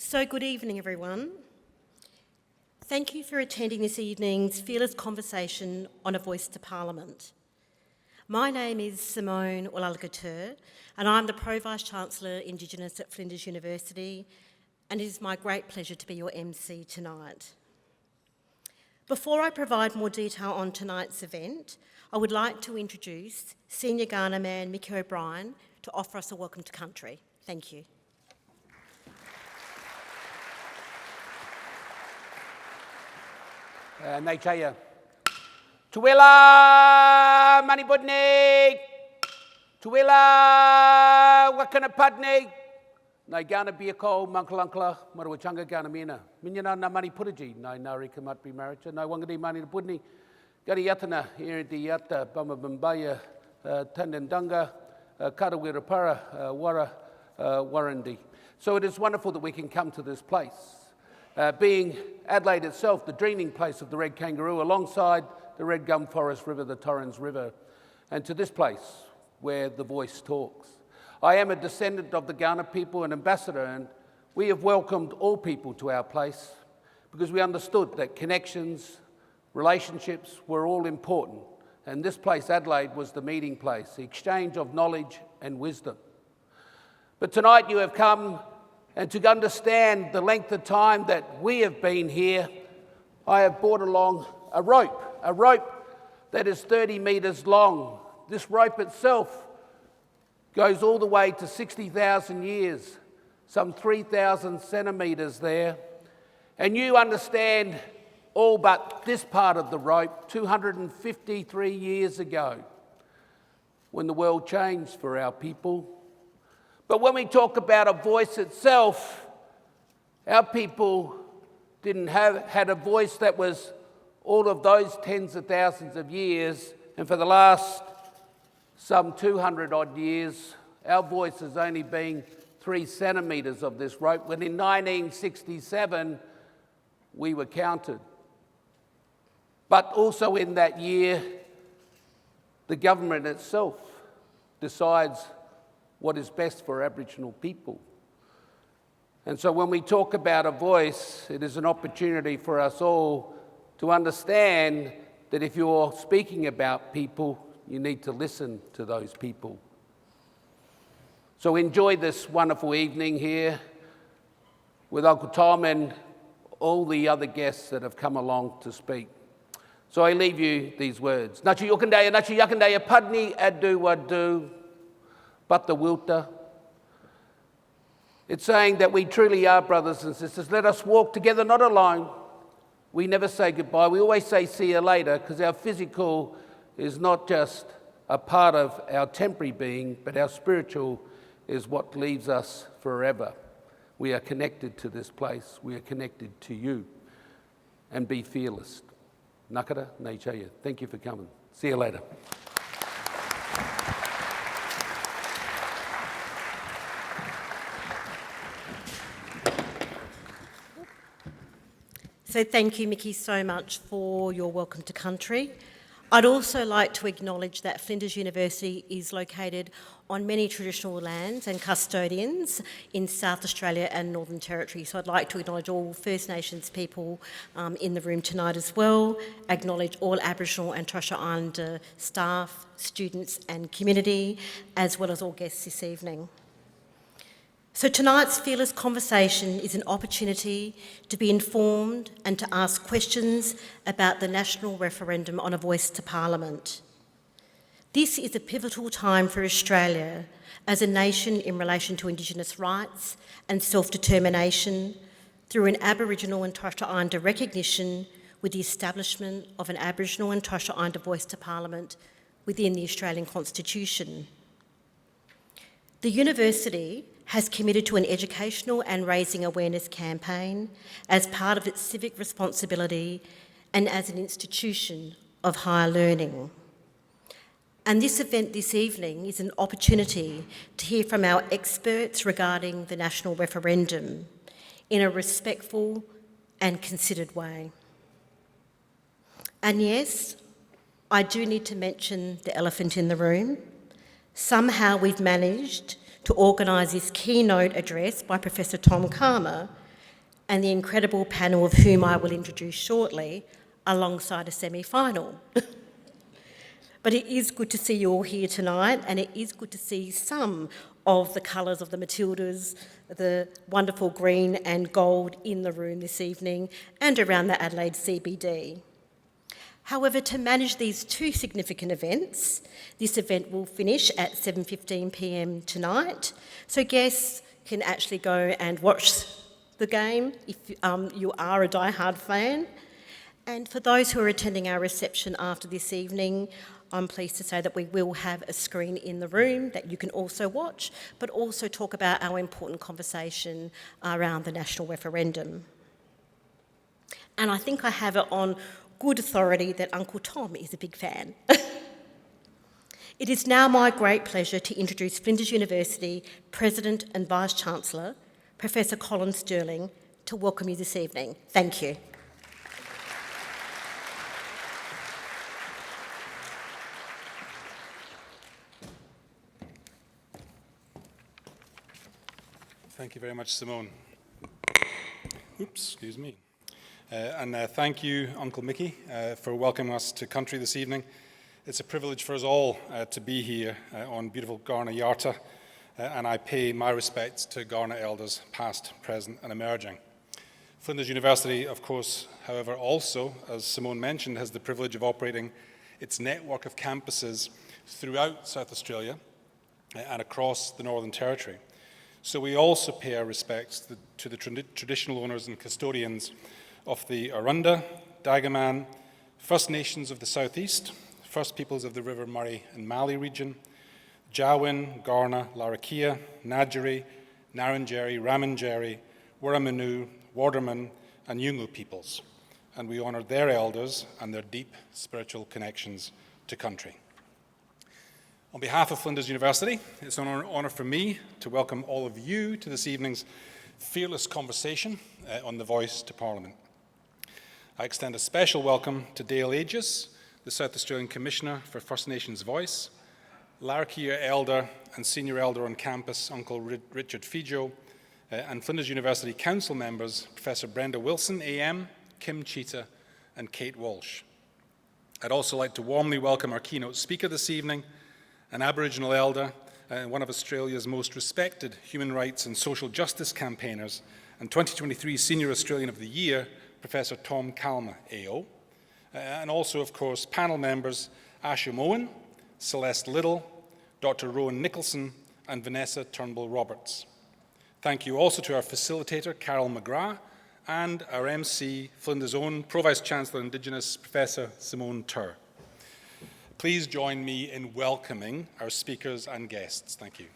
So good evening, everyone. Thank you for attending this evening's Fearless Conversation on A Voice to Parliament. My name is Simone Olalagatur, and I'm the Pro-Vice-Chancellor Indigenous at Flinders University, and it is my great pleasure to be your MC tonight. Before I provide more detail on tonight's event, I would like to introduce Senior Kaurna Man Mickey O'Brien to offer us a welcome to country. Thank you. Naitaya. Tuwila Manipudnik. Tuwila Wakanapadnik. Nai Gana Biako, Mankalankla, Marawachanga Gana Mina. Minyana na Manipudaji, Nai Nari Kamatbi Marriage, Nai Wangadi Mani Pudni, Gadi Yatana, here the Yata, Bama Bambaya, Tandandanga, Katawirapara, Warrandi. So it is wonderful that we can come to this place. Being Adelaide itself, the dreaming place of the red kangaroo, alongside the red gum forest river, the Torrens River, and to this place where the voice talks. I am a descendant of the Kaurna people, an ambassador, and we have welcomed all people to our place because we understood that connections, relationships were all important. And this place, Adelaide, was the meeting place, the exchange of knowledge and wisdom. But tonight you have come, and to understand the length of time that we have been here, I have brought along a rope that is 30 metres long. This rope itself goes all the way to 60,000 years, some 3,000 centimetres there. And you understand all but this part of the rope 253 years ago when the world changed for our people. But when we talk about a voice itself, our people had a voice that was all of those tens of thousands of years, and for the last some 200 odd years, our voice has only been 3 centimetres of this rope, when in 1967 we were counted. But also in that year, the government itself decides what is best for Aboriginal people. And so when we talk about a voice, it is an opportunity for us all to understand that if you're speaking about people, you need to listen to those people. So enjoy this wonderful evening here with Uncle Tom and all the other guests that have come along to speak. So I leave you these words. Nachi yokandaya, nachi yakandaya, padni adu wadu. But the wilta. It's saying that we truly are brothers and sisters. Let us walk together, not alone. We never say goodbye. We always say see you later, because our physical is not just a part of our temporary being, but our spiritual is what leaves us forever. We are connected to this place. We are connected to you. And be fearless. Nakara Naichaya. Thank you for coming. See you later. So thank you, Mickey, so much for your welcome to country. I'd also like to acknowledge that Flinders University is located on many traditional lands and custodians in South Australia and Northern Territory. So I'd like to acknowledge all First Nations people in the room tonight as well, acknowledge all Aboriginal and Torres Strait Islander staff, students and community, as well as all guests this evening. So tonight's Fearless Conversation is an opportunity to be informed and to ask questions about the national referendum on a voice to Parliament. This is a pivotal time for Australia as a nation in relation to Indigenous rights and self-determination through an Aboriginal and Torres Strait Islander recognition with the establishment of an Aboriginal and Torres Strait Islander voice to Parliament within the Australian Constitution. The university has committed to an educational and raising awareness campaign as part of its civic responsibility and as an institution of higher learning. And this event this evening is an opportunity to hear from our experts regarding the national referendum in a respectful and considered way. And yes, I do need to mention the elephant in the room. Somehow we've managed to organise this keynote address by Professor Tom Calmer and the incredible panel of whom I will introduce shortly, alongside a semi-final. But it is good to see you all here tonight, and it is good to see some of the colours of the Matildas, the wonderful green and gold in the room this evening and around the Adelaide CBD. However, to manage these two significant events, this event will finish at 7:15 p.m. tonight, so guests can actually go and watch the game if you are a die-hard fan. And for those who are attending our reception after this evening, I'm pleased to say that we will have a screen in the room that you can also watch, but also talk about our important conversation around the national referendum. And I think I have it on good authority that Uncle Tom is a big fan. It is now my great pleasure to introduce Flinders University President and Vice-Chancellor, Professor Colin Stirling, to welcome you this evening. Thank you. Thank you very much, Simone. Oops, excuse me. And thank you, Uncle Mickey, for welcoming us to country this evening. It's a privilege for us all to be here on beautiful Garna Yarta, and I pay my respects to Garna elders, past, present, and emerging. Flinders University, of course, however, also, as Simone mentioned, has the privilege of operating its network of campuses throughout South Australia and across the Northern Territory. So we also pay our respects to the traditional owners and custodians of the Arunda, Dagaman, First Nations of the Southeast, First Peoples of the River Murray and Mallee region, Jawin, Garna, Larrakia, Nadjeri, Narrandjeri, Ramanjeri, Wirramanu, Warderman, and Yungu peoples. And we honour their elders and their deep spiritual connections to country. On behalf of Flinders University, it's an honour for me to welcome all of you to this evening's fearless conversation on the Voice to Parliament. I extend a special welcome to Dale Aegis, the South Australian Commissioner for First Nations Voice, Larrakia Elder and Senior Elder on campus, Uncle Richard Fijo, and Flinders University Council members, Professor Brenda Wilson, AM, Kim Cheetah, and Kate Walsh. I'd also like to warmly welcome our keynote speaker this evening, an Aboriginal elder and one of Australia's most respected human rights and social justice campaigners, and 2023 Senior Australian of the Year, Professor Tom Calma, AO. And also, of course, panel members Asha Moen, Celeste Little, Dr. Rowan Nicholson, and Vanessa Turnbull-Roberts. Thank you also to our facilitator, Carol McGrath, and our MC, Flinders' own Pro-Vice-Chancellor Indigenous, Professor Simone Turr. Please join me in welcoming our speakers and guests. Thank you.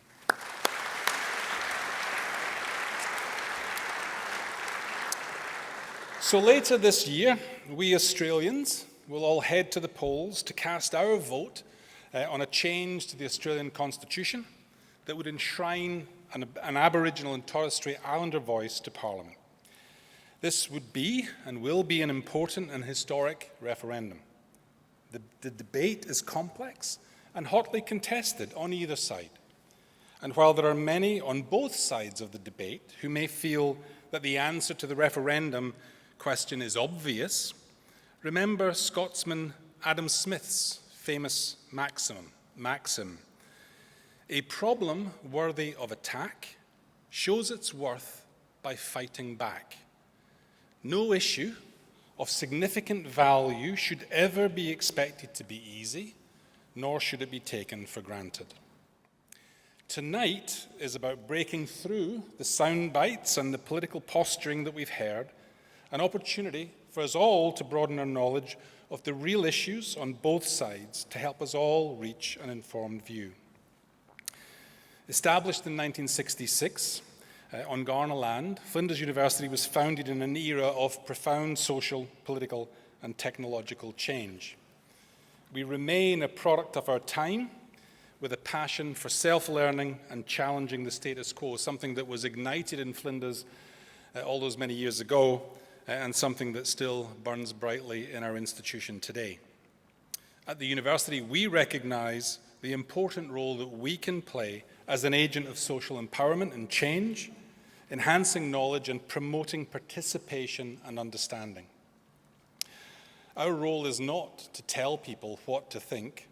So later this year, we Australians will all head to the polls to cast our vote on a change to the Australian Constitution that would enshrine an Aboriginal and Torres Strait Islander voice to Parliament. This would be and will be an important and historic referendum. The debate is complex and hotly contested on either side. And while there are many on both sides of the debate who may feel that the answer to the referendum question is obvious, remember Scotsman Adam Smith's famous maxim, "A problem worthy of attack shows its worth by fighting back. No issue of significant value should ever be expected to be easy, nor should it be taken for granted." Tonight is about breaking through the sound bites and the political posturing that we've heard, an opportunity for us all to broaden our knowledge of the real issues on both sides to help us all reach an informed view. Established in 1966, on Garna land, Flinders University was founded in an era of profound social, political, and technological change. We remain a product of our time with a passion for self-learning and challenging the status quo, something that was ignited in Flinders all those many years ago, and something that still burns brightly in our institution today. At the university, we recognize the important role that we can play as an agent of social empowerment and change, enhancing knowledge and promoting participation and understanding. Our role is not to tell people what to think.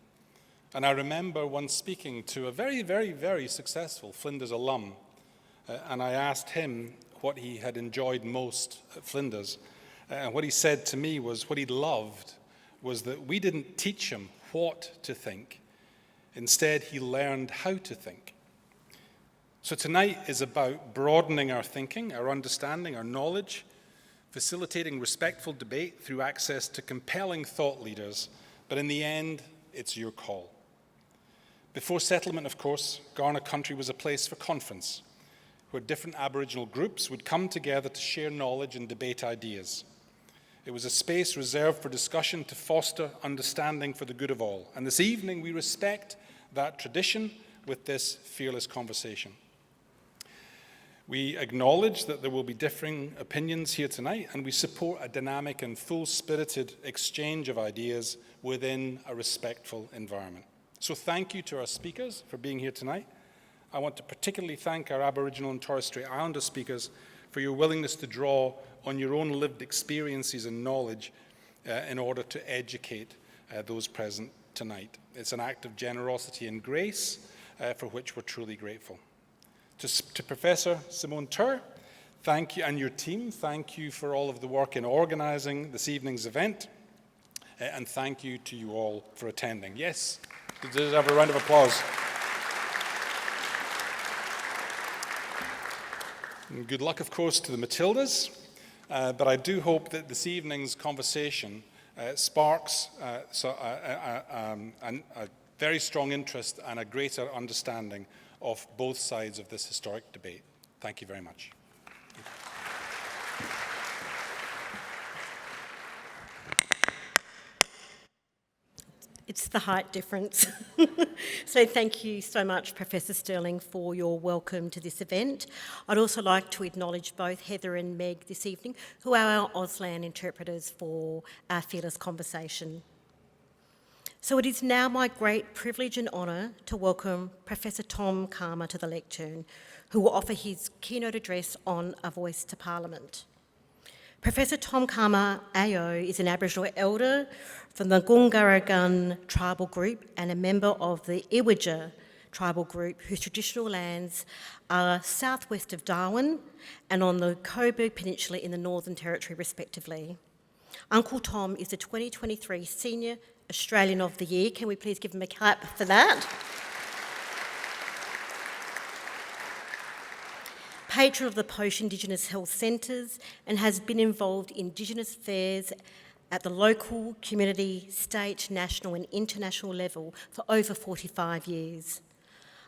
And I remember once speaking to a very, very, very successful Flinders alum, and I asked him what he had enjoyed most at Flinders. And what he said to me was what he loved was that we didn't teach him what to think. Instead, he learned how to think. So tonight is about broadening our thinking, our understanding, our knowledge, facilitating respectful debate through access to compelling thought leaders, but in the end, it's your call. Before settlement, of course, Kaurna country was a place for conference, where different Aboriginal groups would come together to share knowledge and debate ideas. It was a space reserved for discussion to foster understanding for the good of all. And this evening, we respect that tradition with this fearless conversation. We acknowledge that there will be differing opinions here tonight, and we support a dynamic and full-spirited exchange of ideas within a respectful environment. So thank you to our speakers for being here tonight. I want to particularly thank our Aboriginal and Torres Strait Islander speakers for your willingness to draw on your own lived experiences and knowledge in order to educate those present tonight. It's an act of generosity and grace for which we're truly grateful. To Professor Simone Turr, thank you, and your team, thank you for all of the work in organising this evening's event, and thank you to you all for attending. Yes, deserve a round of applause. And good luck, of course, to the Matildas, but I do hope that this evening's conversation sparks a very strong interest and a greater understanding of both sides of this historic debate. Thank you very much. It's the height difference. So thank you so much, Professor Sterling, for your welcome to this event. I'd also like to acknowledge both Heather and Meg this evening, who are our Auslan interpreters for our fearless conversation. So it is now my great privilege and honour to welcome Professor Tom Calma to the lectern, who will offer his keynote address on A Voice to Parliament. Professor Tom Calma AO is an Aboriginal elder from the Gungaragun tribal group and a member of the Iwija tribal group, whose traditional lands are southwest of Darwin and on the Coburg Peninsula in the Northern Territory, respectively. Uncle Tom is the 2023 Senior Australian of the Year. Can we please give him a clap for that? Patron of the Posh Indigenous Health Centres and has been involved in Indigenous affairs at the local, community, state, national and international level for over 45 years.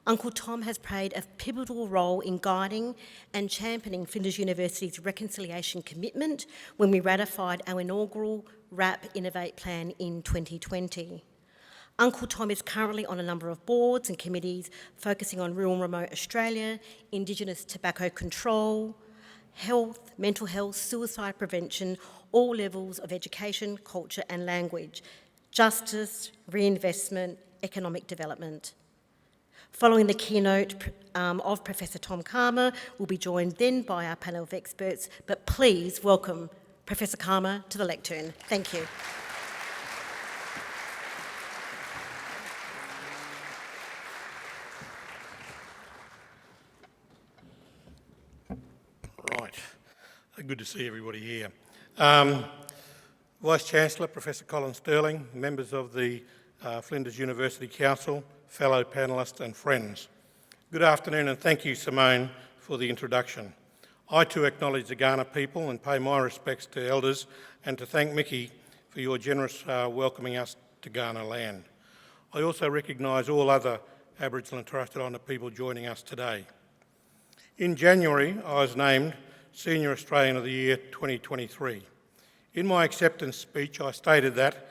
Uncle Tom has played a pivotal role in guiding and championing Flinders University's reconciliation commitment when we ratified our inaugural RAP Innovate Plan in 2020. Uncle Tom is currently on a number of boards and committees focusing on rural and remote Australia, Indigenous tobacco control, health, mental health, suicide prevention, all levels of education, culture and language, justice, reinvestment, economic development. Following the keynote of Professor Tom Calma, we'll be joined then by our panel of experts, but please welcome Professor Calma to the lectern. Thank you. Right. Good to see everybody here. Vice-Chancellor, Professor Colin Sterling, members of the Flinders University Council, fellow panellists and friends. Good afternoon and thank you, Simone, for the introduction. I too acknowledge the Kaurna people and pay my respects to elders and to thank Mickey for your generous welcoming us to Kaurna land. I also recognise all other Aboriginal and Torres Strait Islander people joining us today. In January, I was named Senior Australian of the Year 2023. In my acceptance speech, I stated that,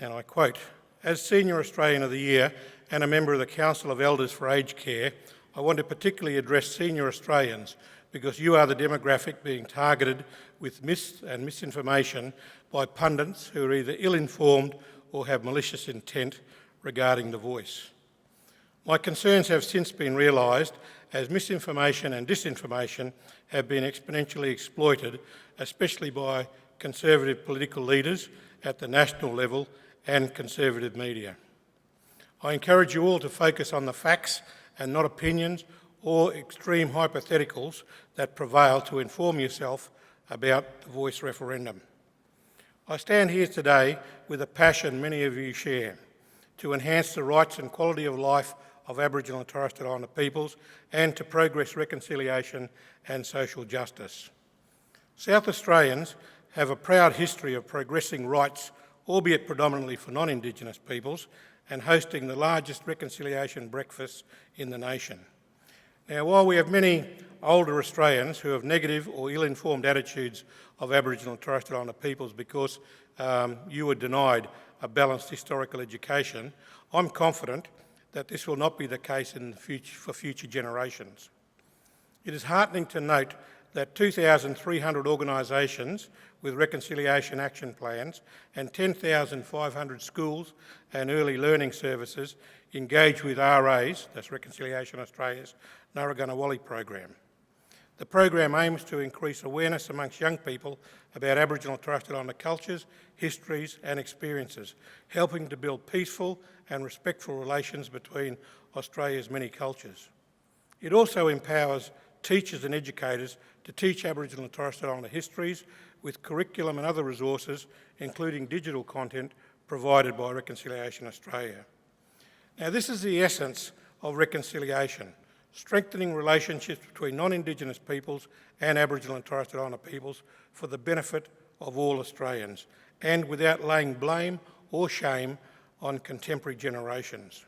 and I quote, "As Senior Australian of the Year and a member of the Council of Elders for Aged Care, I want to particularly address senior Australians because you are the demographic being targeted with misinformation by pundits who are either ill-informed or have malicious intent regarding the voice. My concerns have since been realised as misinformation and disinformation have been exponentially exploited, especially by conservative political leaders at the national level and conservative media. I encourage you all to focus on the facts and not opinions or extreme hypotheticals that prevail to inform yourself about the Voice referendum. I stand here today with a passion many of you share to enhance the rights and quality of life of Aboriginal and Torres Strait Islander peoples and to progress reconciliation and social justice. South Australians have a proud history of progressing rights, albeit predominantly for non-Indigenous peoples, and hosting the largest reconciliation breakfasts in the nation. Now, while we have many older Australians who have negative or ill-informed attitudes of Aboriginal and Torres Strait Islander peoples because you were denied a balanced historical education, I'm confident that this will not be the case for future generations. It is heartening to note that 2,300 organisations with reconciliation action plans and 10,500 schools and early learning services engage with RA's, that's Reconciliation Australia's, Narragansawali program. The program aims to increase awareness amongst young people about Aboriginal and Torres Strait Islander cultures, histories and experiences, helping to build peaceful and respectful relations between Australia's many cultures. It also empowers teachers and educators to teach Aboriginal and Torres Strait Islander histories with curriculum and other resources, including digital content provided by Reconciliation Australia. Now, this is the essence of reconciliation, strengthening relationships between non-Indigenous peoples and Aboriginal and Torres Strait Islander peoples for the benefit of all Australians, and without laying blame or shame on contemporary generations.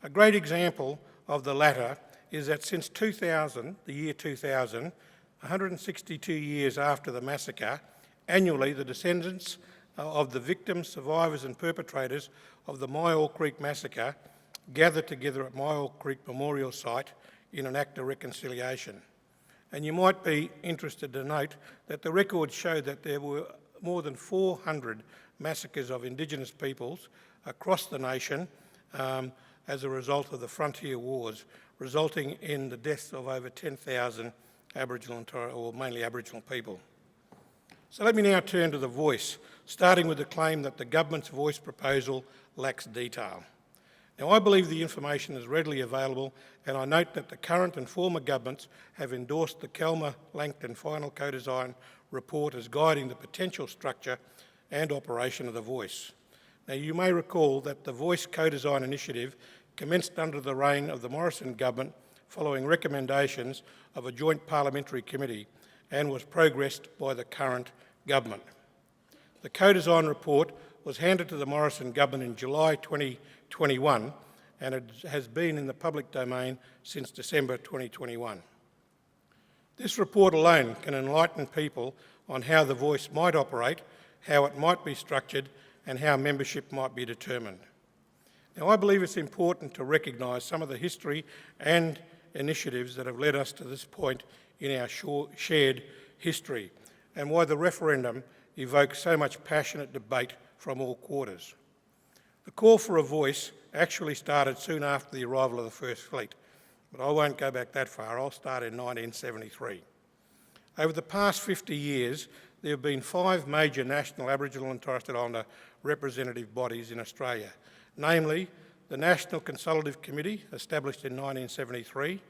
A great example of the latter is that since 2000, the year 2000, 162 years after the massacre, annually the descendants of the victims, survivors and perpetrators of the Myall Creek massacre gather together at Myall Creek Memorial Site in an act of reconciliation. And you might be interested to note that the records show that there were more than 400 massacres of Indigenous peoples across the nation as a result of the frontier wars, resulting in the deaths of over 10,000 Aboriginal or mainly Aboriginal people. So let me now turn to the Voice, starting with the claim that the government's Voice proposal lacks detail. Now, I believe the information is readily available, and I note that the current and former governments have endorsed the Kelmer-Langton final co-design report as guiding the potential structure and operation of the Voice. Now, you may recall that the Voice co-design initiative commenced under the reign of the Morrison government following recommendations of a joint parliamentary committee and was progressed by the current government. The co-design report was handed to the Morrison government in July 2021 and it has been in the public domain since December 2021. This report alone can enlighten people on how the Voice might operate, how it might be structured and how membership might be determined. Now, I believe it's important to recognise some of the history and initiatives that have led us to this point in our shared history and why the referendum evokes so much passionate debate from all quarters. The call for a Voice actually started soon after the arrival of the First Fleet, but I won't go back that far. I'll start in 1973. Over the past 50 years, there have been 5 major national Aboriginal and Torres Strait Islander representative bodies in Australia, namely the National Consultative Committee, established in 1973,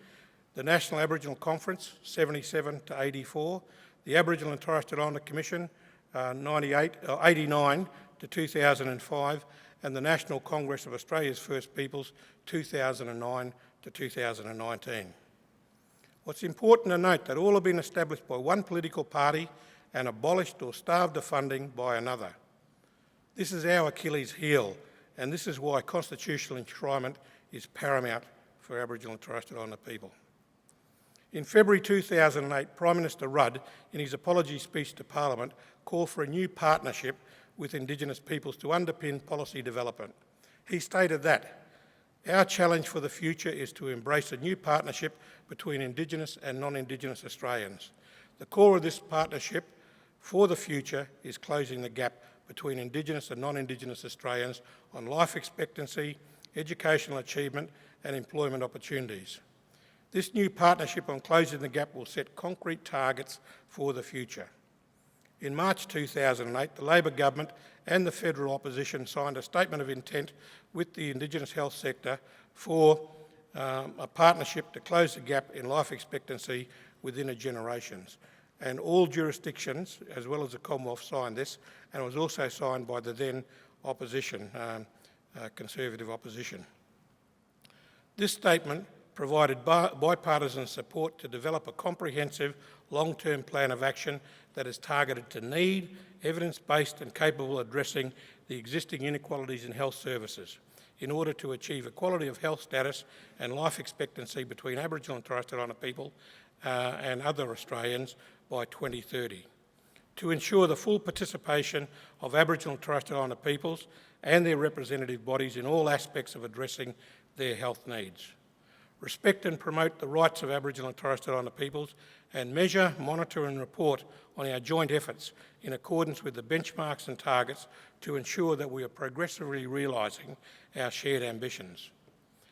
the National Aboriginal Conference, 77 to 84, the Aboriginal and Torres Strait Islander Commission, 89 to 2005, and the National Congress of Australia's First Peoples, 2009 to 2019. What's important to note that all have been established by one political party and abolished or starved of funding by another. This is our Achilles heel, and this is why constitutional enshrinement is paramount for Aboriginal and Torres Strait Islander people. In February 2008, Prime Minister Rudd, in his apology speech to Parliament, called for a new partnership with Indigenous peoples to underpin policy development. He stated that our challenge for the future is to embrace a new partnership between Indigenous and non-Indigenous Australians. The core of this partnership for the future is closing the gap between Indigenous and non-Indigenous Australians on life expectancy, educational achievement and employment opportunities. This new partnership on closing the gap will set concrete targets for the future. In March 2008, the Labor government and the federal opposition signed a statement of intent with the Indigenous health sector for a partnership to close the gap in life expectancy within a generation. And all jurisdictions, as well as the Commonwealth, signed this, and it was also signed by the then opposition, Conservative opposition. This statement provided bipartisan support to develop a comprehensive long-term plan of action that is targeted to need, evidence-based and capable of addressing the existing inequalities in health services in order to achieve equality of health status and life expectancy between Aboriginal and Torres Strait Islander people and other Australians by 2030. To ensure the full participation of Aboriginal and Torres Strait Islander peoples and their representative bodies in all aspects of addressing their health needs. Respect and promote the rights of Aboriginal and Torres Strait Islander peoples and measure, monitor and report on our joint efforts in accordance with the benchmarks and targets to ensure that we are progressively realising our shared ambitions.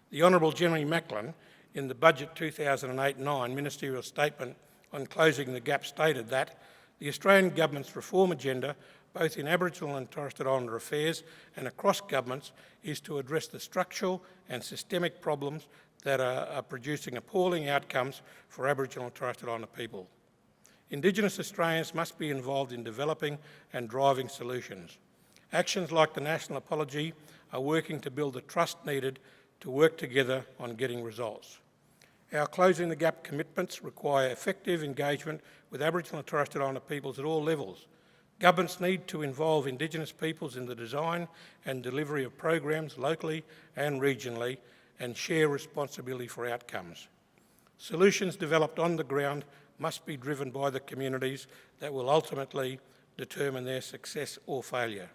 The Honourable Jeremy Macklin, in the Budget 2008-9 Ministerial Statement on Closing the Gap, stated that the Australian Government's reform agenda, both in Aboriginal and Torres Strait Islander affairs and across governments, is to address the structural and systemic problems that are producing appalling outcomes for Aboriginal and Torres Strait Islander people. Indigenous Australians must be involved in developing and driving solutions. Actions like the National Apology are working to build the trust needed to work together on getting results. Our Closing the Gap commitments require effective engagement with Aboriginal and Torres Strait Islander peoples at all levels. Governments need to involve Indigenous peoples in the design and delivery of programs locally and regionally and share responsibility for outcomes. Solutions developed on the ground must be driven by the communities that will ultimately determine their success or failure.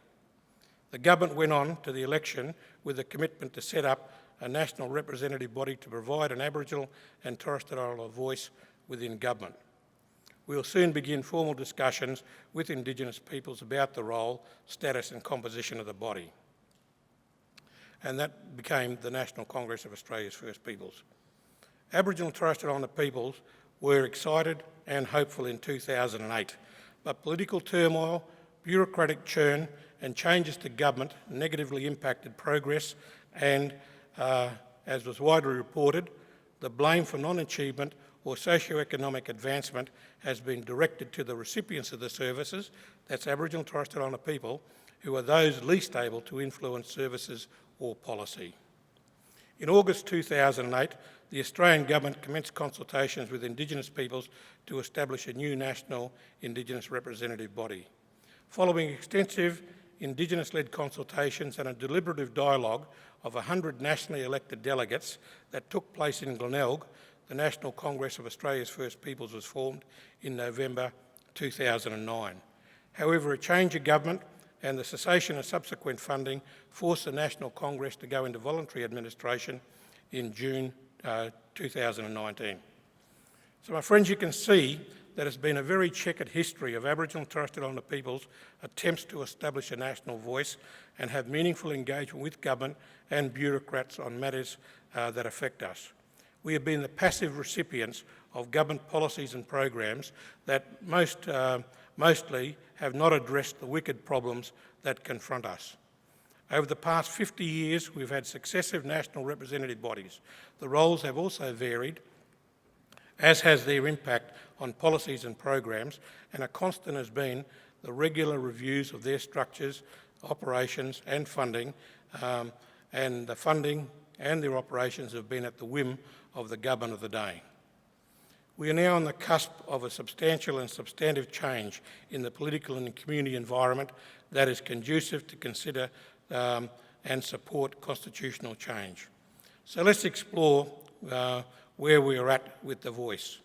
The government went on to the election with a commitment to set up a national representative body to provide an Aboriginal and Torres Strait Islander voice within government. We will soon begin formal discussions with Indigenous peoples about the role, status and composition of the body. And that became the National Congress of Australia's First Peoples. Aboriginal and Torres Strait Islander peoples were excited and hopeful in 2008, but political turmoil, bureaucratic churn and changes to government negatively impacted progress and, as was widely reported, the blame for non-achievement or socio-economic advancement has been directed to the recipients of the services, that's Aboriginal and Torres Strait Islander people, who are those least able to influence services or policy. In August 2008, the Australian Government commenced consultations with Indigenous peoples to establish a new national Indigenous representative body. Following extensive Indigenous-led consultations and a deliberative dialogue of 100 nationally elected delegates that took place in Glenelg, the National Congress of Australia's First Peoples was formed in November 2009. However, a change of government and the cessation of subsequent funding forced the National Congress to go into voluntary administration in June 2019. So my friends, you can see that it's been a very chequered history of Aboriginal and Torres Strait Islander people's attempts to establish a national voice and have meaningful engagement with government and bureaucrats on matters that affect us. We have been the passive recipients of government policies and programs that mostly have not addressed the wicked problems that confront us. Over the past 50 years, we've had successive national representative bodies. The roles have also varied, as has their impact on policies and programs, and a constant has been the regular reviews of their structures, operations and funding, and the funding and their operations have been at the whim of the government of the day. We are now on the cusp of a substantial and substantive change in the political and community environment that is conducive to consider and support constitutional change. So let's explore where we are at with the voice.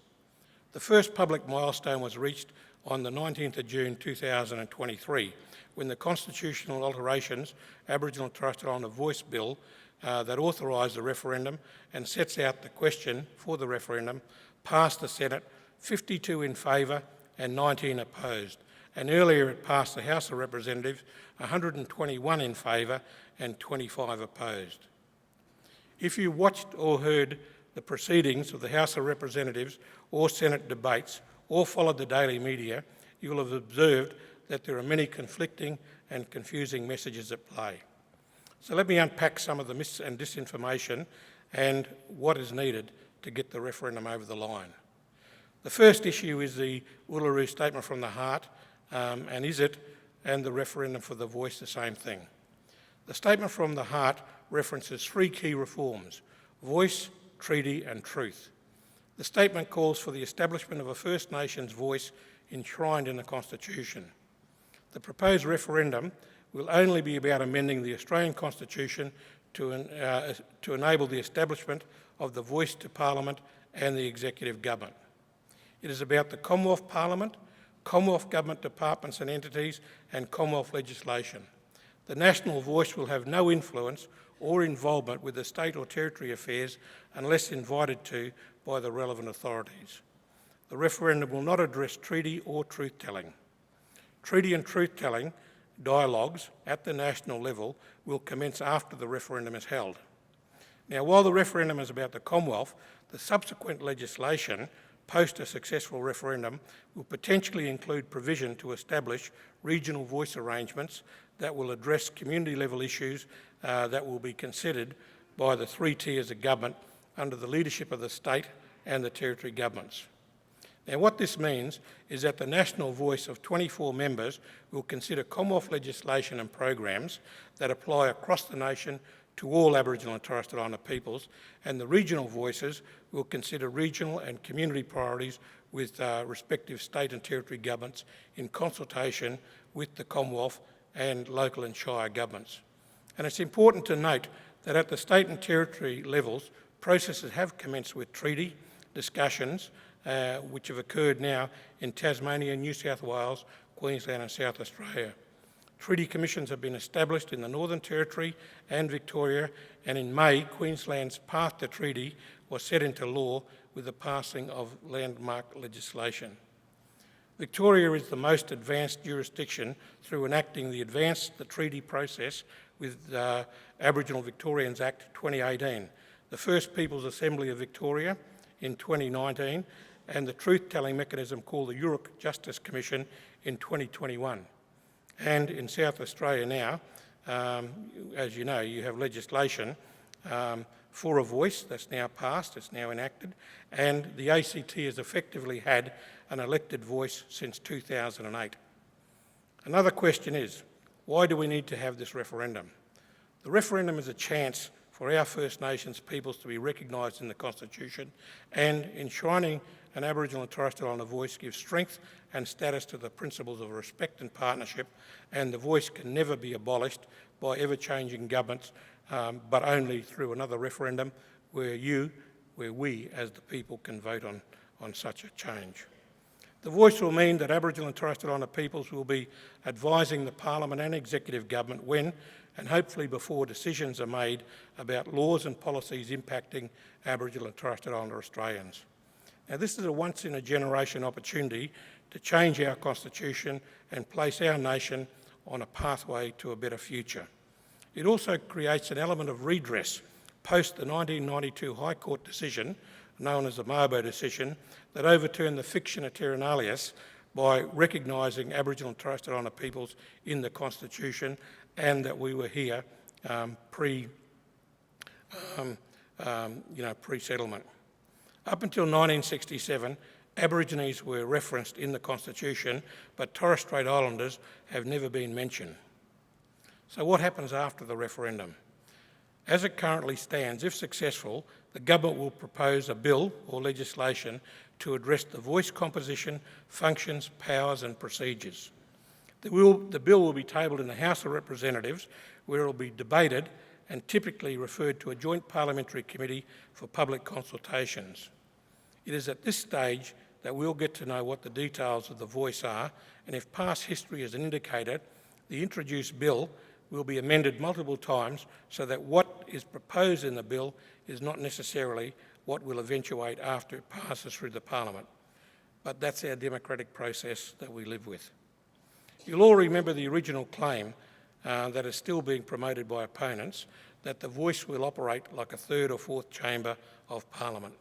The first public milestone was reached on the 19th of June 2023 when the constitutional alterations, Aboriginal and Torres Strait Islander Voice Bill, that authorised the referendum and sets out the question for the referendum, passed the Senate, 52 in favour and 19 opposed. And earlier it passed the House of Representatives, 121 in favour and 25 opposed. If you watched or heard the proceedings of the House of Representatives or Senate debates or followed the daily media, you will have observed that there are many conflicting and confusing messages at play. So let me unpack some of the mis and disinformation and what is needed to get the referendum over the line. The first issue is the Uluru Statement from the Heart, and is it and the referendum for the voice the same thing? The Statement from the Heart references three key reforms: voice, treaty and truth. The statement calls for the establishment of a First Nations voice enshrined in the Constitution. The proposed referendum will only be about amending the Australian Constitution to enable the establishment of the voice to Parliament and the Executive Government. It is about the Commonwealth Parliament, Commonwealth Government departments and entities, and Commonwealth legislation. The national voice will have no influence or involvement with the state or territory affairs unless invited to by the relevant authorities. The referendum will not address treaty or truth-telling. Treaty and truth-telling dialogues at the national level will commence after the referendum is held. Now, while the referendum is about the Commonwealth, the subsequent legislation post a successful referendum will potentially include provision to establish regional voice arrangements that will address community-level issues that will be considered by the three tiers of government under the leadership of the state and the territory governments. Now, what this means is that the national voice of 24 members will consider Commonwealth legislation and programs that apply across the nation to all Aboriginal and Torres Strait Islander peoples, and the regional voices will consider regional and community priorities with respective state and territory governments in consultation with the Commonwealth and local and shire governments. And it's important to note that at the state and territory levels, processes have commenced with treaty discussions which have occurred now in Tasmania, New South Wales, Queensland and South Australia. Treaty commissions have been established in the Northern Territory and Victoria, and in May, Queensland's path to treaty was set into law with the passing of landmark legislation. Victoria is the most advanced jurisdiction through enacting the Advance the Treaty process with the Aboriginal Victorians Act 2018, the First Peoples Assembly of Victoria in 2019, and the truth-telling mechanism called the Yurok Justice Commission in 2021. And in South Australia now, as you know, you have legislation for a voice that's now passed, it's now enacted, and the ACT has effectively had an elected voice since 2008. Another question is, why do we need to have this referendum? The referendum is a chance for our First Nations peoples to be recognised in the Constitution, and enshrining an Aboriginal and Torres Strait Islander voice gives strength and status to the principles of respect and partnership, and the voice can never be abolished by ever-changing governments, but only through another referendum where we as the people can vote on such a change. The voice will mean that Aboriginal and Torres Strait Islander peoples will be advising the Parliament and Executive Government when, and hopefully before, decisions are made about laws and policies impacting Aboriginal and Torres Strait Islander Australians. Now, this is a once-in-a-generation opportunity to change our Constitution and place our nation on a pathway to a better future. It also creates an element of redress post the 1992 High Court decision, known as the Mabo decision, that overturned the fiction of terra nullius by recognising Aboriginal and Torres Strait Islander peoples in the Constitution, and that we were here pre-settlement. Up until 1967, Aborigines were referenced in the Constitution, but Torres Strait Islanders have never been mentioned. So what happens after the referendum? As it currently stands, if successful, the government will propose a bill or legislation to address the voice composition, functions, powers and procedures. The bill will be tabled in the House of Representatives, where it will be debated and typically referred to a joint parliamentary committee for public consultations. It is at this stage that we'll get to know what the details of the voice are, and if past history is an indicator, the introduced bill will be amended multiple times so that what is proposed in the bill is not necessarily what will eventuate after it passes through the Parliament. But that's our democratic process that we live with. You'll all remember the original claim that is still being promoted by opponents, that the voice will operate like a third or fourth chamber of Parliament.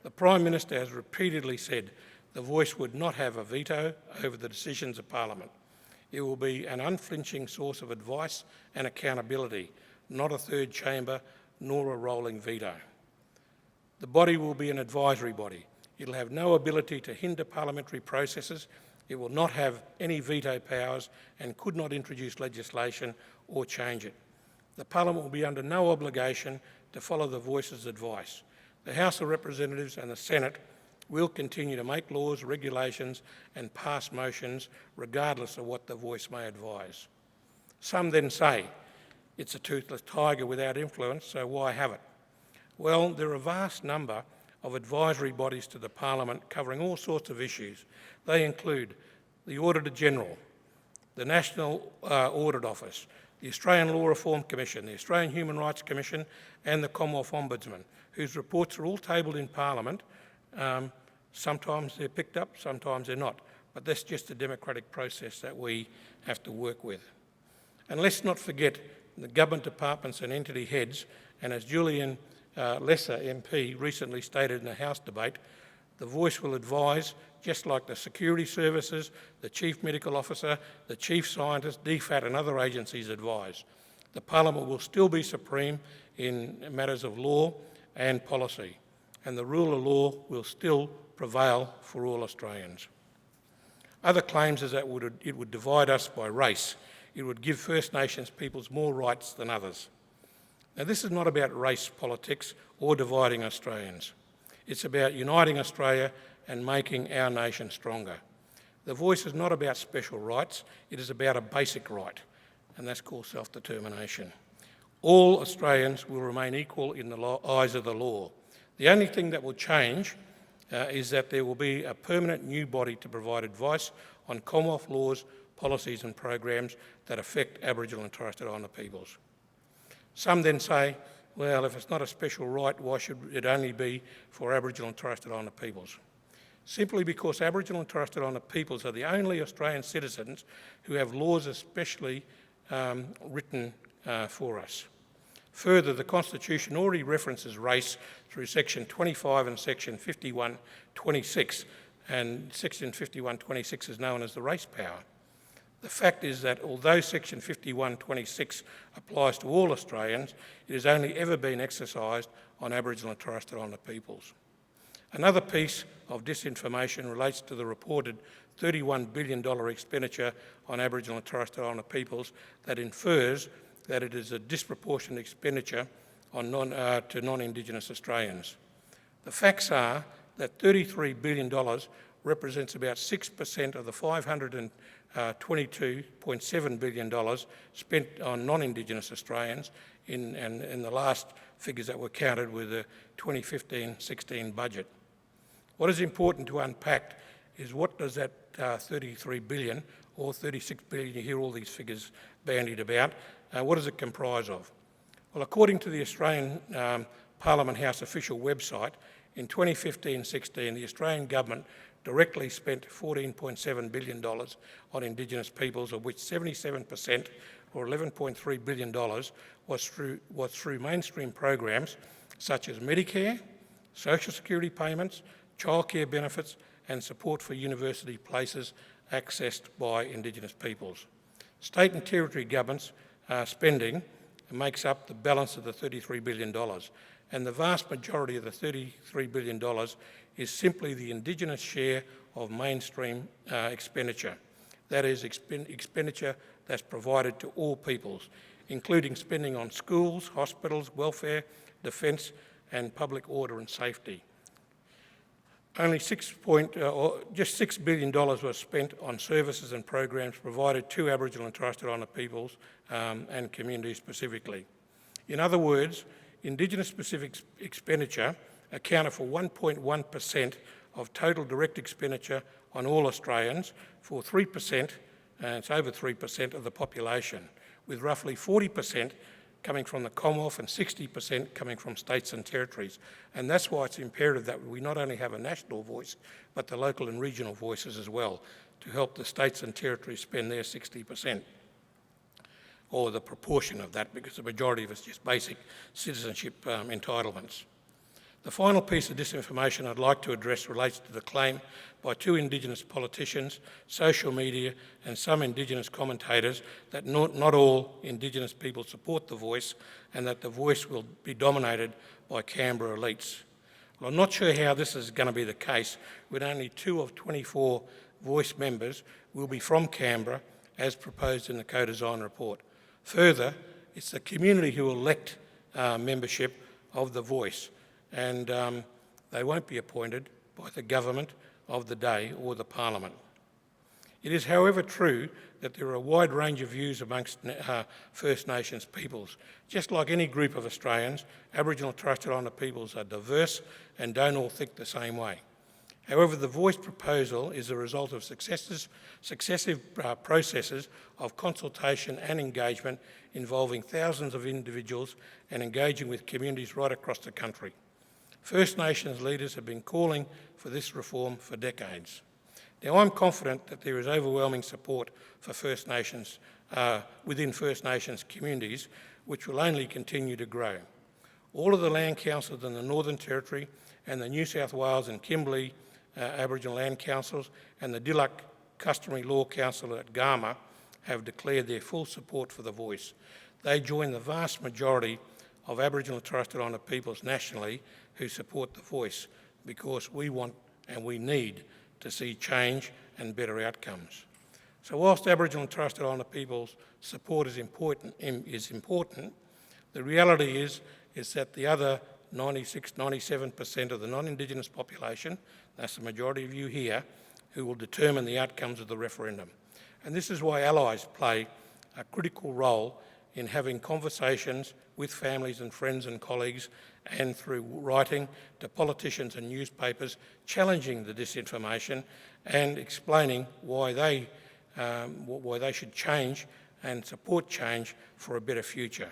The Prime Minister has repeatedly said the voice would not have a veto over the decisions of Parliament. It will be an unflinching source of advice and accountability, not a third chamber nor a rolling veto. The body will be an advisory body. It'll have no ability to hinder parliamentary processes. It will not have any veto powers and could not introduce legislation or change it. The Parliament will be under no obligation to follow the voice's advice. The House of Representatives and the Senate will continue to make laws, regulations and pass motions regardless of what the voice may advise. Some then say, it's a toothless tiger without influence, so why have it? Well, there are a vast number of advisory bodies to the Parliament covering all sorts of issues. They include the Auditor-General, the National Audit Office, the Australian Law Reform Commission, the Australian Human Rights Commission and the Commonwealth Ombudsman, whose reports are all tabled in Parliament. Sometimes they're picked up, sometimes they're not, but that's just a democratic process that we have to work with. And let's not forget the government departments and entity heads, and as Julian Lesser MP recently stated in a House debate, the voice will advise just like the security services, the Chief Medical Officer, the Chief Scientist, DFAT and other agencies advise. The Parliament will still be supreme in matters of law and policy, and the rule of law will still prevail for all Australians. Other claims is that it would divide us by race. It would give First Nations peoples more rights than others. Now, this is not about race politics or dividing Australians. It's about uniting Australia and making our nation stronger. The voice is not about special rights, it is about a basic right, and that's called self-determination. All Australians will remain equal in the eyes of the law. The only thing that will change is that there will be a permanent new body to provide advice on Commonwealth laws, policies and programs that affect Aboriginal and Torres Strait Islander peoples. Some then say, well, if it's not a special right, why should it only be for Aboriginal and Torres Strait Islander peoples? Simply because Aboriginal and Torres Strait Islander peoples are the only Australian citizens who have laws especially written for us. Further, the Constitution already references race through Section 25 and Section 51(26), and Section 51(26) is known as the race power. The fact is that although Section 51(26) applies to all Australians, it has only ever been exercised on Aboriginal and Torres Strait Islander peoples. Another piece of disinformation relates to the reported $31 billion expenditure on Aboriginal and Torres Strait Islander peoples that infers that it is a disproportionate expenditure on to non-Indigenous Australians. The facts are that $33 billion represents about 6% of the $522.7 billion spent on non-Indigenous Australians in the last figures that were counted with the 2015-16 budget. What is important to unpack is what does that 33 billion or 36 billion, you hear all these figures bandied about, what does it comprise of? Well, according to the Australian Parliament House official website, in 2015-16, the Australian Government directly spent $14.7 billion on Indigenous peoples, of which 77%, or $11.3 billion, was through mainstream programs such as Medicare, social security payments, childcare benefits, and support for university places accessed by Indigenous peoples. State and territory governments spending makes up the balance of the $33 billion, and the vast majority of the $33 billion is simply the Indigenous share of mainstream expenditure. That is expenditure that's provided to all peoples, including spending on schools, hospitals, welfare, defence and public order and safety. Only just $6 billion was spent on services and programs provided to Aboriginal and Torres Strait Islander peoples and communities specifically. In other words, Indigenous-specific expenditure accounted for 1.1% of total direct expenditure on all Australians, for 3%, and it's over 3% of the population, with roughly 40% coming from the Commonwealth and 60% coming from states and territories. And that's why it's imperative that we not only have a national voice, but the local and regional voices as well, to help the states and territories spend their 60%. or the proportion of that, because the majority of it's just basic citizenship entitlements. The final piece of disinformation I'd like to address relates to the claim by two Indigenous politicians, social media and some Indigenous commentators that not all Indigenous people support the Voice and that the Voice will be dominated by Canberra elites. Well, I'm not sure how this is going to be the case when only 2 of 24 Voice members will be from Canberra as proposed in the co-design report. Further, it's the community who elect membership of the Voice, and they won't be appointed by the government of the day or the Parliament. It is, however, true that there are a wide range of views amongst First Nations peoples. Just like any group of Australians, Aboriginal and Torres Strait Islander peoples are diverse and don't all think the same way. However, the Voice proposal is a result of successive processes of consultation and engagement involving thousands of individuals and engaging with communities right across the country. First Nations leaders have been calling for this reform for decades. Now, I'm confident that there is overwhelming support for First Nations within First Nations communities, which will only continue to grow. All of the land councils in the Northern Territory and the New South Wales and Kimberley Aboriginal Land Councils and the Dilluck Customary Law Council at Garma have declared their full support for the Voice. They join the vast majority of Aboriginal and Torres Strait Islander peoples nationally who support the Voice, because we want and we need to see change and better outcomes. So whilst Aboriginal and Torres Strait Islander people's support is important, the reality is that the other 96-97% of the non-Indigenous population, that's the majority of you here, who will determine the outcomes of the referendum. And this is why allies play a critical role in having conversations with families and friends and colleagues, and through writing to politicians and newspapers, challenging the disinformation and explaining why they should change and support change for a better future.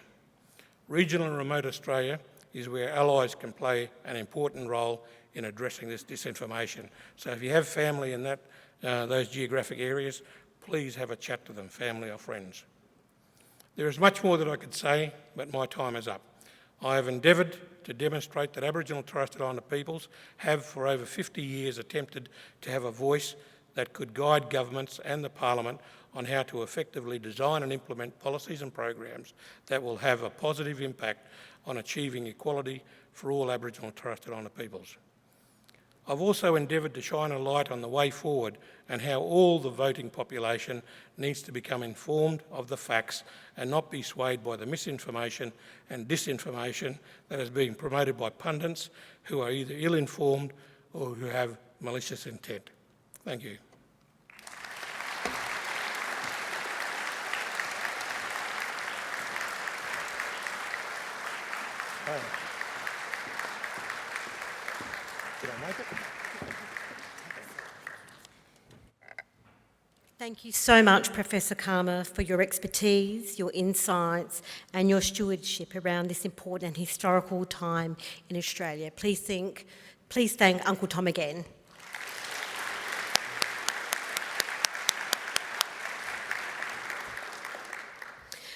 Regional and remote Australia is where allies can play an important role in addressing this disinformation. So if you have family in those geographic areas, please have a chat to them, family or friends. There is much more that I could say, but my time is up. I have endeavoured to demonstrate that Aboriginal and Torres Strait Islander peoples have for over 50 years attempted to have a voice that could guide governments and the Parliament on how to effectively design and implement policies and programs that will have a positive impact on achieving equality for all Aboriginal and Torres Strait Islander peoples. I've also endeavoured to shine a light on the way forward and how all the voting population needs to become informed of the facts and not be swayed by the misinformation and disinformation that is being promoted by pundits who are either ill-informed or who have malicious intent. Thank you. Did I make it? Thank you so much, Professor Karma, for your expertise, your insights and your stewardship around this important and historical time in Australia. Please thank Uncle Tom again.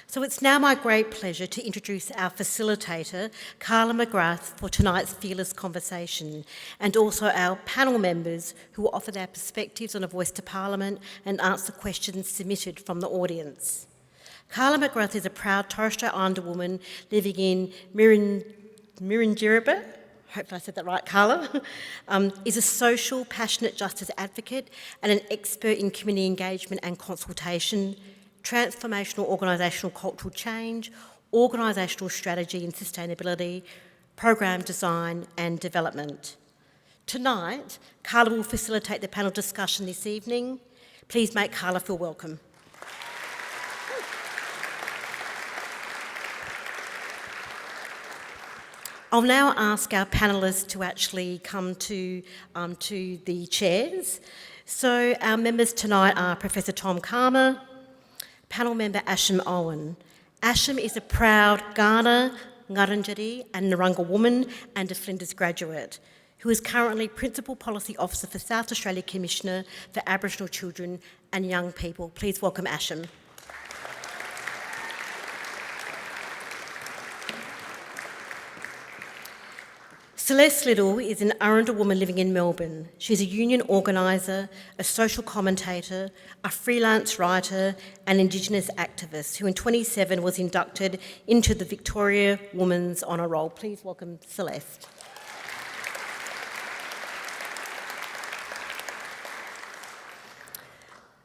So it's now my great pleasure to introduce our facilitator, Carla McGrath, for tonight's Fearless Conversation, and also our panel members who will offer their perspectives on A Voice to Parliament and answer questions submitted from the audience. Carla McGrath is a proud Torres Strait Islander woman living in Mirinjiraba, hopefully I said that right, Carla, is a social, passionate justice advocate and an expert in community engagement and consultation, transformational organisational cultural change, organisational strategy and sustainability, program design and development. Tonight, Carla will facilitate the panel discussion this evening. Please make Carla feel welcome. I'll now ask our panellists to actually come to the chairs. So our members tonight are Professor Tom Karma, panel member Asham Owen. Asham is a proud Kaurna, Ngarrindjeri and Narungga woman and a Flinders graduate who is currently Principal Policy Officer for South Australia Commissioner for Aboriginal Children and Young People. Please welcome Asham. Celeste Little is an Arundel woman living in Melbourne. She's a union organiser, a social commentator, a freelance writer and Indigenous activist who in 2017 was inducted into the Victoria Women's Honour Roll. Please welcome Celeste.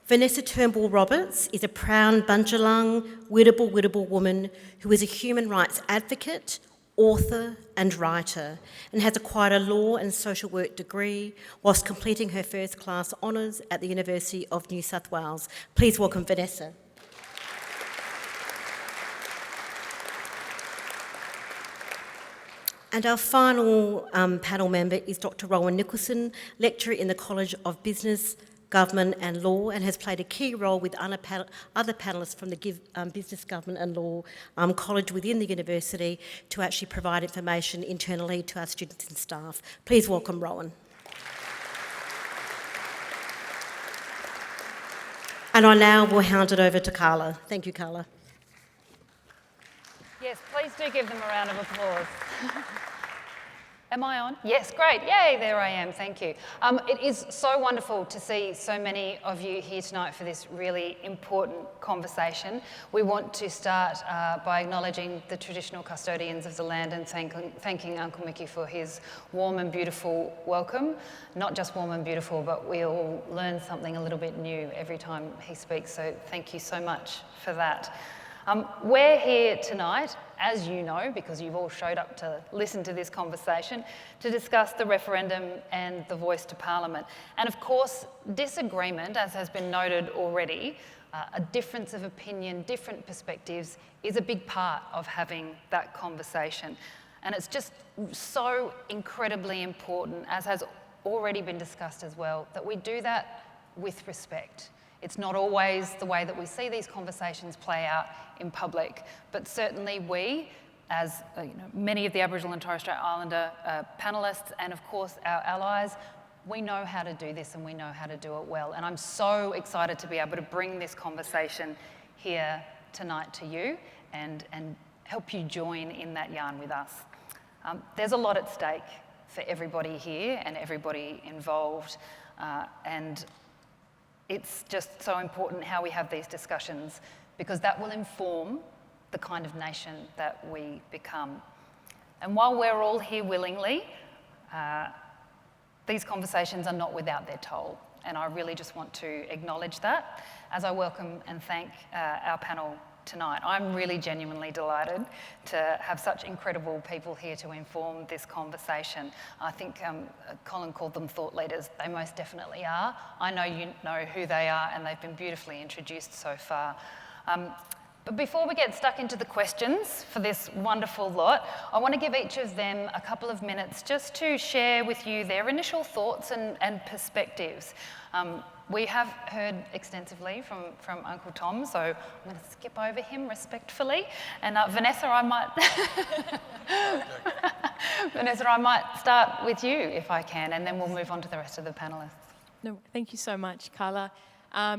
Vanessa Turnbull-Roberts is a proud Bundjalung Wirrabul woman who is a human rights advocate, author and writer, and has acquired a law and social work degree whilst completing her first class honours at the University of New South Wales. Please welcome Vanessa. And our final panel member is Dr. Rowan Nicholson, lecturer in the College of Business, Government and Law, and has played a key role with other panellists from the Business, Government and Law College within the university to actually provide information internally to our students and staff. Please welcome Rowan. And I now will hand it over to Carla. Thank you, Carla. Yes, please do give them a round of applause. Am I on? Yes, great. Yay, there I am. Thank you. It is so wonderful to see so many of you here tonight for this really important conversation. We want to start by acknowledging the traditional custodians of the land and thanking Uncle Mickey for his warm and beautiful welcome. Not just warm and beautiful, but we all learn something a little bit new every time he speaks, so thank you so much for that. We're here tonight, as you know, because you've all showed up to listen to this conversation, to discuss the referendum and the voice to Parliament. And of course, disagreement, as has been noted already, a difference of opinion, different perspectives, is a big part of having that conversation. And it's just so incredibly important, as has already been discussed as well, that we do that with respect. It's not always the way that we see these conversations play out in public, but certainly we, as many of the Aboriginal and Torres Strait Islander panellists and of course our allies, we know how to do this and we know how to do it well. And I'm so excited to be able to bring this conversation here tonight to you and help you join in that yarn with us. There's a lot at stake for everybody here and everybody involved, and it's just so important how we have these discussions because that will inform the kind of nation that we become. And while we're all here willingly, these conversations are not without their toll. And I really just want to acknowledge that as I welcome and thank our panel tonight. I'm really genuinely delighted to have such incredible people here to inform this conversation. I think Colin called them thought leaders. They most definitely are. I know you know who they are and they've been beautifully introduced so far. But before we get stuck into the questions for this wonderful lot, I want to give each of them a couple of minutes just to share with you their initial thoughts and perspectives. We have heard extensively from Uncle Tom, so I'm going to skip over him respectfully. And Vanessa, I might start with you if I can, and then we'll move on to the rest of the panellists. No, thank you so much, Carla.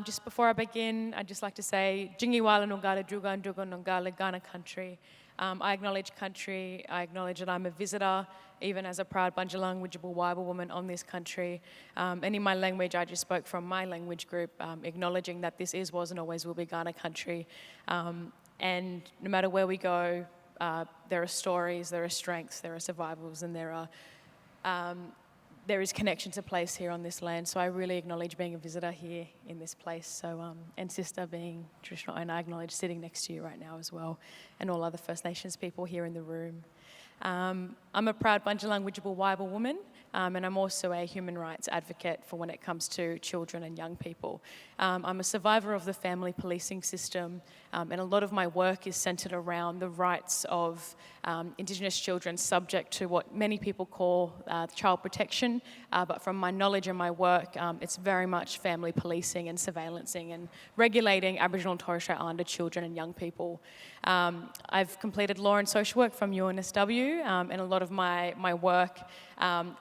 Just before I begin, I'd just like to say, Jingiwala Nungala Drugan Drugan Nungala Ghana country. I acknowledge country, I acknowledge that I'm a visitor, even as a proud Bundjalung Widjabul Waibal woman on this country. And in my language, I just spoke from my language group, acknowledging that this is, was and always will be Ghana country. And no matter where we go, there are stories, there are strengths, there are survivals, and there is connection to place here on this land. So I really acknowledge being a visitor here in this place. So, and sister being traditional, and I acknowledge sitting next to you right now as well, and all other First Nations people here in the room. I'm a proud Bundjalung Widjabul Waibal woman, and I'm also a human rights advocate for when it comes to children and young people. I'm a survivor of the family policing system, and a lot of my work is centred around the rights of Indigenous children subject to what many people call child protection, but from my knowledge and my work, it's very much family policing and surveillancing and regulating Aboriginal and Torres Strait Islander children and young people. I've completed law and social work from UNSW, and a lot of my work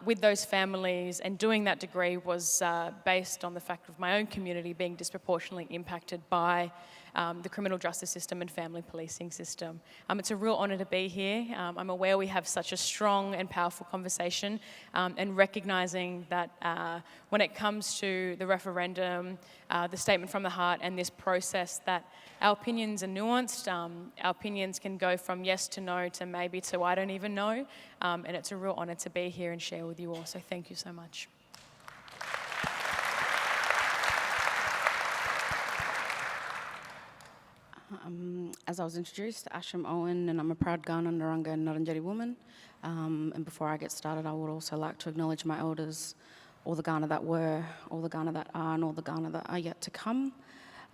with those families and doing that degree was based on the fact of my own community being disproportionately impacted by the criminal justice system and family policing system. It's a real honour to be here. I'm aware we have such a strong and powerful conversation, and recognising that when it comes to the referendum, the statement from the heart and this process, that our opinions are nuanced. Our opinions can go from yes to no to maybe to I don't even know, and it's a real honour to be here and share with you all, so thank you so much. As I was introduced, Asham Owen, and I'm a proud Kaurna Narungga and Ngarrindjeri woman. And before I get started, I would also like to acknowledge my elders, all the Kaurna that were, all the Kaurna that are, and all the Kaurna that are yet to come.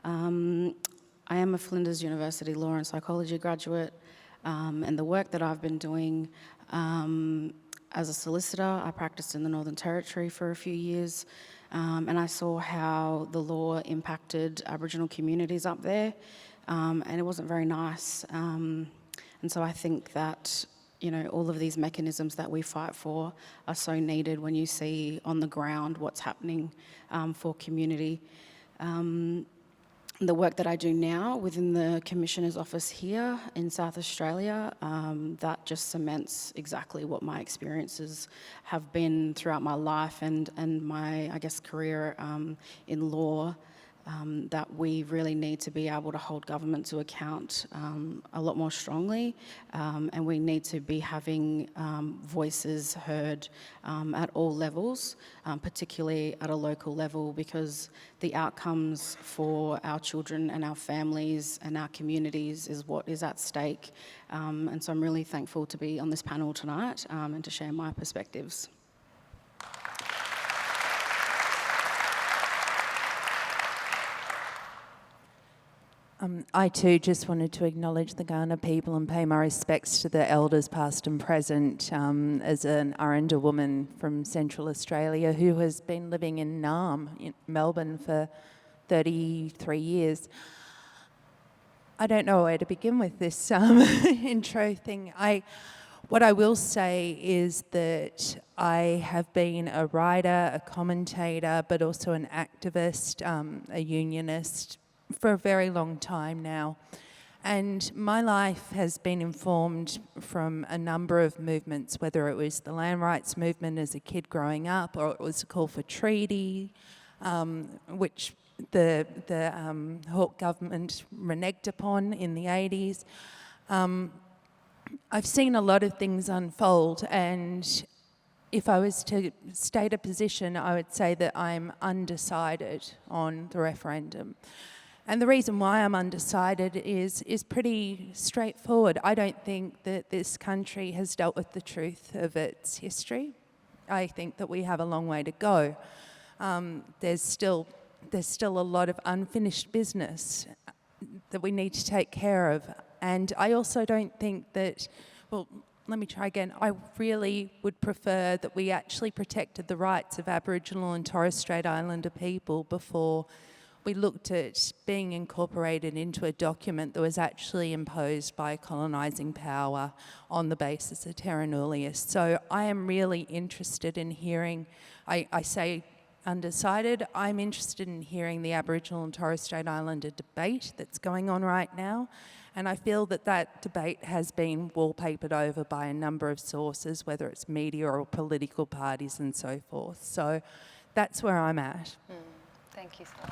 I am a Flinders University Law and Psychology graduate, and the work that I've been doing as a solicitor, I practiced in the Northern Territory for a few years, and I saw how the law impacted Aboriginal communities up there. And it wasn't very nice. And so I think that, you know, all of these mechanisms that we fight for are so needed when you see on the ground what's happening for community. The work that I do now within the Commissioner's office here in South Australia, that just cements exactly what my experiences have been throughout my life and my, I guess, career in law. That we really need to be able to hold government to account a lot more strongly, and we need to be having voices heard at all levels, particularly at a local level, because the outcomes for our children and our families and our communities is what is at stake. And so I'm really thankful to be on this panel tonight and to share my perspectives. I too just wanted to acknowledge the Kaurna people and pay my respects to the elders past and present, as an Aranda woman from Central Australia who has been living in Naarm, in Melbourne, for 33 years. I don't know where to begin with this intro thing. What I will say is that I have been a writer, a commentator, but also an activist, a unionist, for a very long time now. And my life has been informed from a number of movements, whether it was the land rights movement as a kid growing up, or it was a call for treaty, which the Hawke government reneged upon in the 80s. I've seen a lot of things unfold, and if I was to state a position, I would say that I'm undecided on the referendum. And the reason why I'm undecided is pretty straightforward. I don't think that this country has dealt with the truth of its history. I think that we have a long way to go. There's still a lot of unfinished business that we need to take care of. And I also don't think that, well, let me try again. I really would prefer that we actually protected the rights of Aboriginal and Torres Strait Islander people before we looked at being incorporated into a document that was actually imposed by colonising power on the basis of terra nullius. So I am really interested in hearing, I say undecided, I'm interested in hearing the Aboriginal and Torres Strait Islander debate that's going on right now. And I feel that that debate has been wallpapered over by a number of sources, whether it's media or political parties and so forth. So that's where I'm at. Thank you, Stella.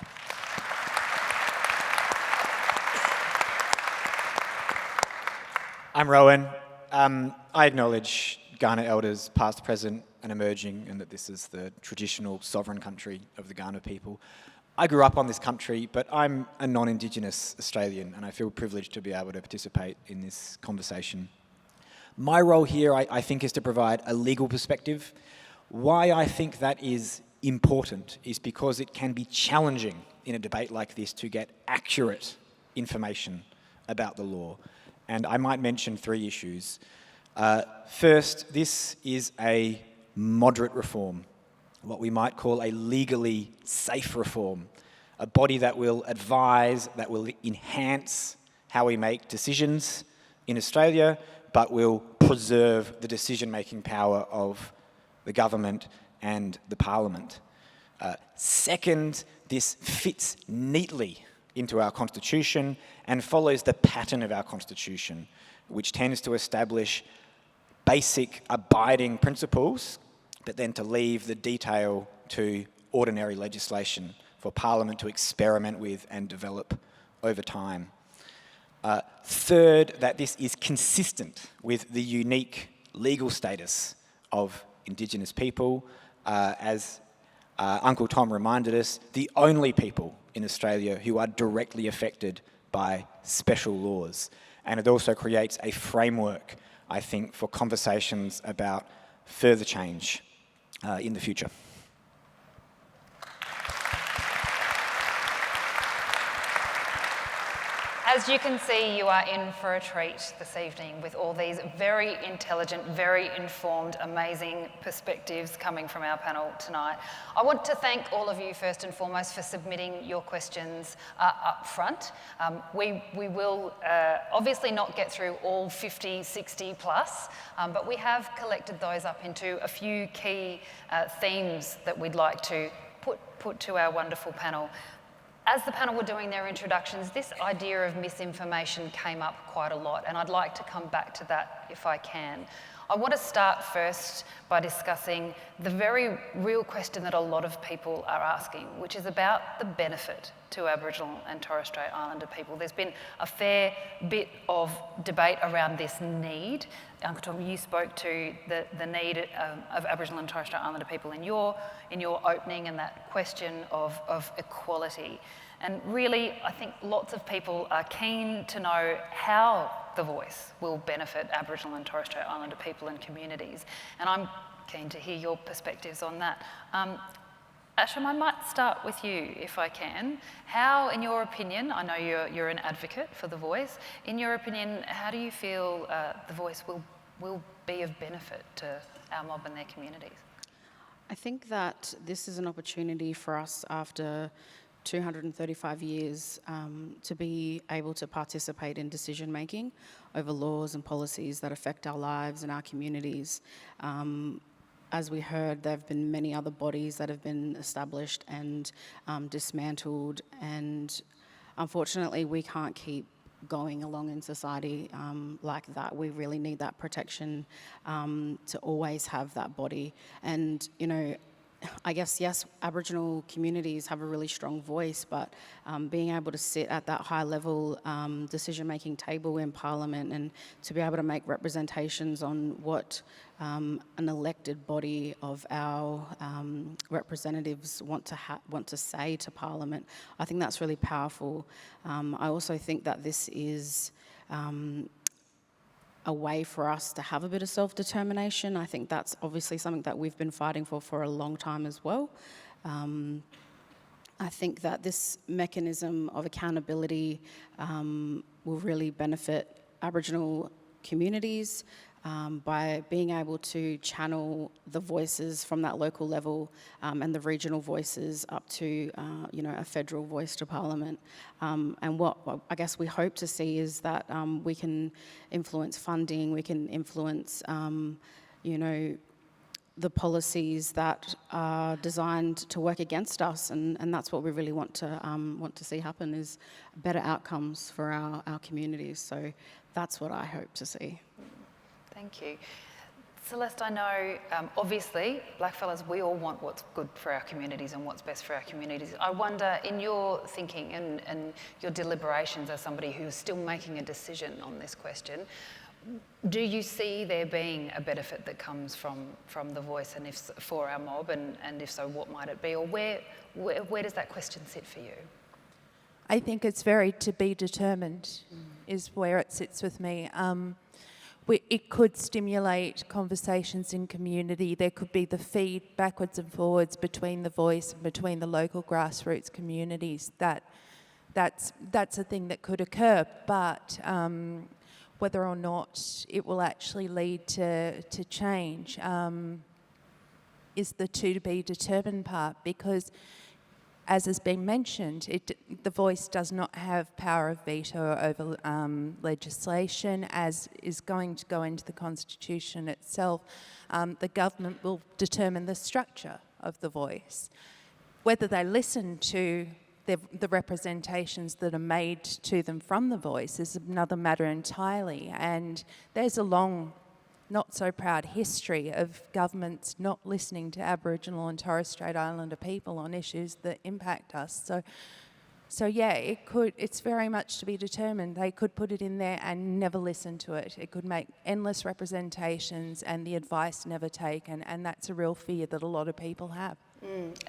I'm Rowan. I acknowledge Kaurna elders, past, present and emerging, and that this is the traditional sovereign country of the Kaurna people. I grew up on this country, but I'm a non-Indigenous Australian, and I feel privileged to be able to participate in this conversation. My role here, I think, is to provide a legal perspective. Why I think that is important is because it can be challenging in a debate like this to get accurate information about the law. And I might mention 3 issues. First, this is a moderate reform, what we might call a legally safe reform, a body that will advise, that will enhance how we make decisions in Australia, but will preserve the decision-making power of the government and the parliament. Second, this fits neatly into our constitution and follows the pattern of our constitution, which tends to establish basic abiding principles, but then to leave the detail to ordinary legislation for Parliament to experiment with and develop over time. Third, that this is consistent with the unique legal status of Indigenous people, as Uncle Tom reminded us, the only people in Australia who are directly affected by special laws. And it also creates a framework, I think, for conversations about further change in the future. As you can see, you are in for a treat this evening with all these very intelligent, very informed, amazing perspectives coming from our panel tonight. I want to thank all of you first and foremost for submitting your questions up front. We will obviously not get through all 50, 60 plus, but we have collected those up into a few key themes that we'd like to put to our wonderful panel. As the panel were doing their introductions, this idea of misinformation came up quite a lot, and I'd like to come back to that if I can. I want to start first by discussing the very real question that a lot of people are asking, which is about the benefit to Aboriginal and Torres Strait Islander people. There's been a fair bit of debate around this need. Uncle Tom, you spoke to the need of Aboriginal and Torres Strait Islander people in your opening, and that question of equality. And really, I think lots of people are keen to know how the voice will benefit Aboriginal and Torres Strait Islander people and communities. And I'm keen to hear your perspectives on that. Asham, I might start with you, if I can. How, in your opinion, I know you're an advocate for the voice, in your opinion, how do you feel the voice will be of benefit to our mob and their communities? I think that this is an opportunity for us after 235 years to be able to participate in decision making over laws and policies that affect our lives and our communities. As we heard, there have been many other bodies that have been established and dismantled, and unfortunately we can't keep going along in society like that. We really need that protection to always have that body. And, you know, I guess, yes, Aboriginal communities have a really strong voice, but being able to sit at that high level decision-making table in Parliament and to be able to make representations on what an elected body of our representatives want to say to Parliament, I think that's really powerful. I also think that this is a way for us to have a bit of self-determination. I think that's obviously something that we've been fighting for a long time as well. I think that this mechanism of accountability will really benefit Aboriginal communities by being able to channel the voices from that local level and the regional voices up to a federal voice to Parliament. And what I guess we hope to see is that we can influence funding, we can influence the policies that are designed to work against us, and that's what we really want to see happen, is better outcomes for our communities. So that's what I hope to see. Thank you. Celeste, I know, obviously, blackfellas, we all want what's good for our communities and what's best for our communities. I wonder, in your thinking and your deliberations as somebody who's still making a decision on this question, do you see there being a benefit that comes from the voice, and if for our mob, and if so, what might it be? Or where does that question sit for you? I think it's very to be determined is where it sits with me. It could stimulate conversations in community. There could be the feed backwards and forwards between the voice and between the local grassroots communities. That's a thing that could occur, but whether or not it will actually lead to change is the to be determined part, because as has been mentioned, the voice does not have power of veto over legislation, as is going to go into the Constitution itself. The government will determine the structure of the voice. Whether they listen to the representations that are made to them from the voice is another matter entirely. And there's a long, not so proud history of governments not listening to Aboriginal and Torres Strait Islander people on issues that impact us. So yeah, it's very much to be determined. They could put it in there and never listen to it. It could make endless representations and the advice never taken, and that's a real fear that a lot of people have.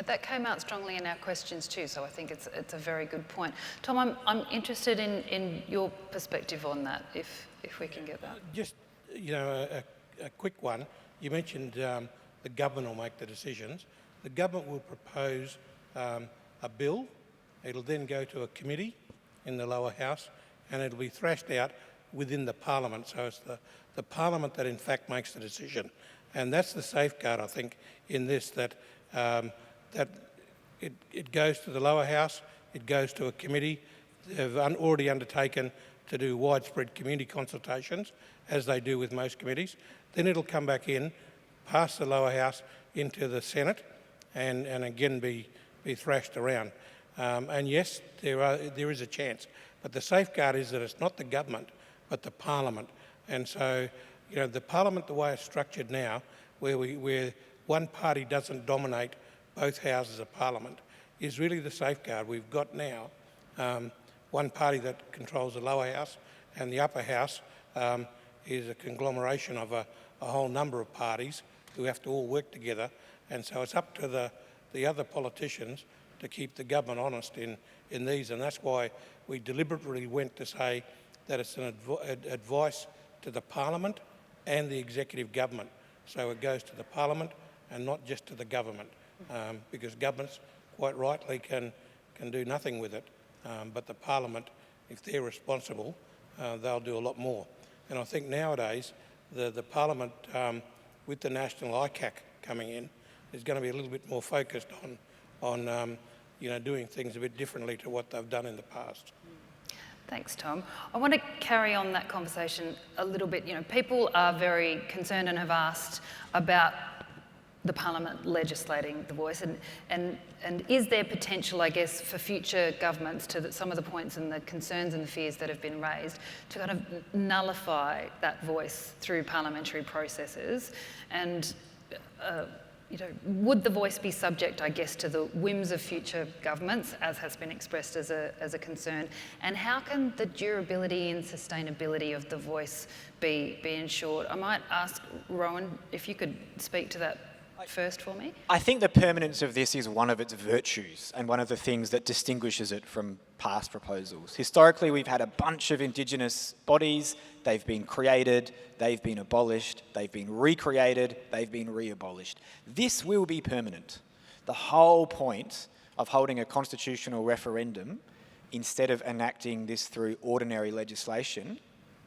That came out strongly in our questions too, so I think it's a very good point. Tom, I'm interested in your perspective on that, if we can get that. Just, a quick one. You mentioned the government will make the decisions. The government will propose a bill. It'll then go to a committee in the lower house, and it'll be thrashed out within the parliament. So it's the parliament that in fact makes the decision. And that's the safeguard, I think, in this, that it goes to the lower house, it goes to a committee. They've already undertaken to do widespread community consultations, as they do with most committees. Then it'll come back in, past the lower house, into the Senate, and again be thrashed around. And yes, there is a chance, but the safeguard is that it's not the government, but the parliament. And so, the parliament, the way it's structured now, where one party doesn't dominate both houses of parliament, is really the safeguard. We've got now one party that controls the lower house, and the upper house is a conglomeration of a whole number of parties who have to all work together. And so it's up to the other politicians to keep the government honest in these, and that's why we deliberately went to say that it's an advice to the parliament and the executive government. So it goes to the parliament and not just to the government, because governments, quite rightly, can do nothing with it. But the parliament, if they're responsible, they'll do a lot more. And I think nowadays the parliament, with the national ICAC coming in, is going to be a little bit more focused on doing things a bit differently to what they've done in the past. Thanks, Tom. I want to carry on that conversation a little bit. People are very concerned and have asked about the Parliament legislating the voice, and is there potential, I guess, for future governments, to some of the points and the concerns and the fears that have been raised, to kind of nullify that voice through parliamentary processes? And would the voice be subject, I guess, to the whims of future governments, as has been expressed as a concern? And how can the durability and sustainability of the voice be ensured? I might ask Rowan if you could speak to that first for me. I think the permanence of this is one of its virtues and one of the things that distinguishes it from past proposals. Historically, we've had a bunch of Indigenous bodies. They've been created, they've been abolished, they've been recreated, they've been re-abolished. This will be permanent. The whole point of holding a constitutional referendum, instead of enacting this through ordinary legislation,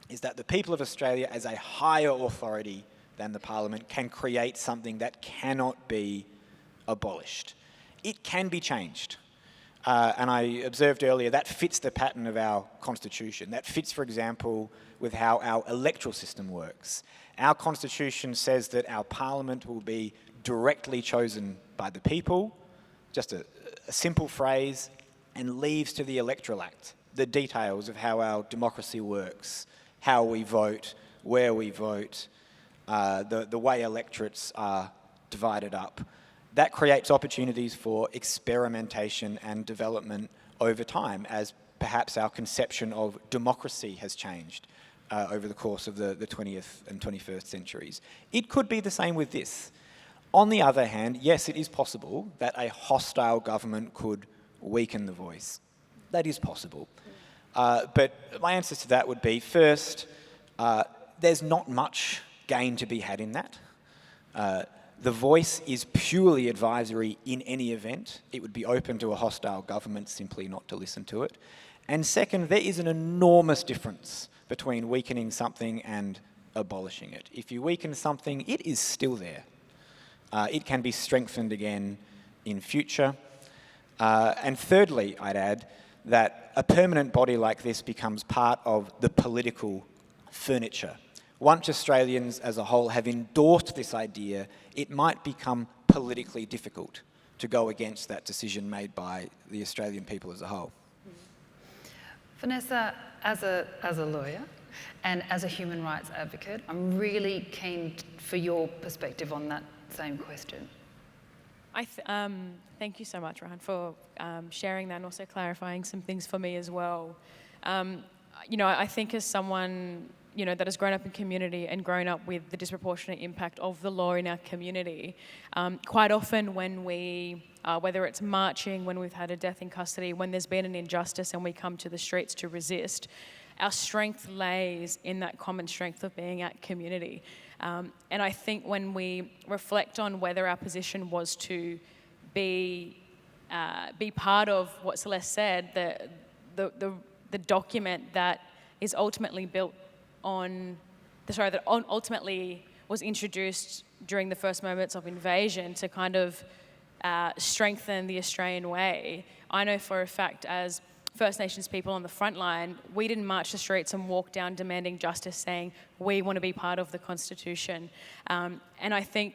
is that the people of Australia, as a higher authority than the Parliament, can create something that cannot be abolished. It can be changed. And I observed earlier that fits the pattern of our constitution. That fits, for example, with how our electoral system works. Our constitution says that our Parliament will be directly chosen by the people, just a simple phrase, and leaves to the Electoral Act the details of how our democracy works, how we vote, where we vote, the way electorates are divided up. That creates opportunities for experimentation and development over time, as perhaps our conception of democracy has changed over the course of the 20th and 21st centuries. It could be the same with this. On the other hand, yes, it is possible that a hostile government could weaken the voice. That is possible. But my answer to that would be, first, there's not much gain to be had in that. The voice is purely advisory in any event. It would be open to a hostile government simply not to listen to it. And second, there is an enormous difference between weakening something and abolishing it. If you weaken something, it is still there. It can be strengthened again in future. And thirdly, I'd add that a permanent body like this becomes part of the political furniture. Once Australians as a whole have endorsed this idea, it might become politically difficult to go against that decision made by the Australian people as a whole. Vanessa, as a lawyer and as a human rights advocate, I'm really keen for your perspective on that same question. Thank you so much, Ryan, for sharing that and also clarifying some things for me as well. I think as someone, that has grown up in community and grown up with the disproportionate impact of the law in our community, quite often when we, whether it's marching, when we've had a death in custody, when there's been an injustice and we come to the streets to resist, our strength lays in that common strength of being at community. And I think when we reflect on whether our position was to be part of what Celeste said, the document that is ultimately built on, that ultimately was introduced during the first moments of invasion to kind of strengthen the Australian way. I know for a fact, as First Nations people on the front line, we didn't march the streets and walk down demanding justice saying we want to be part of the Constitution. And I think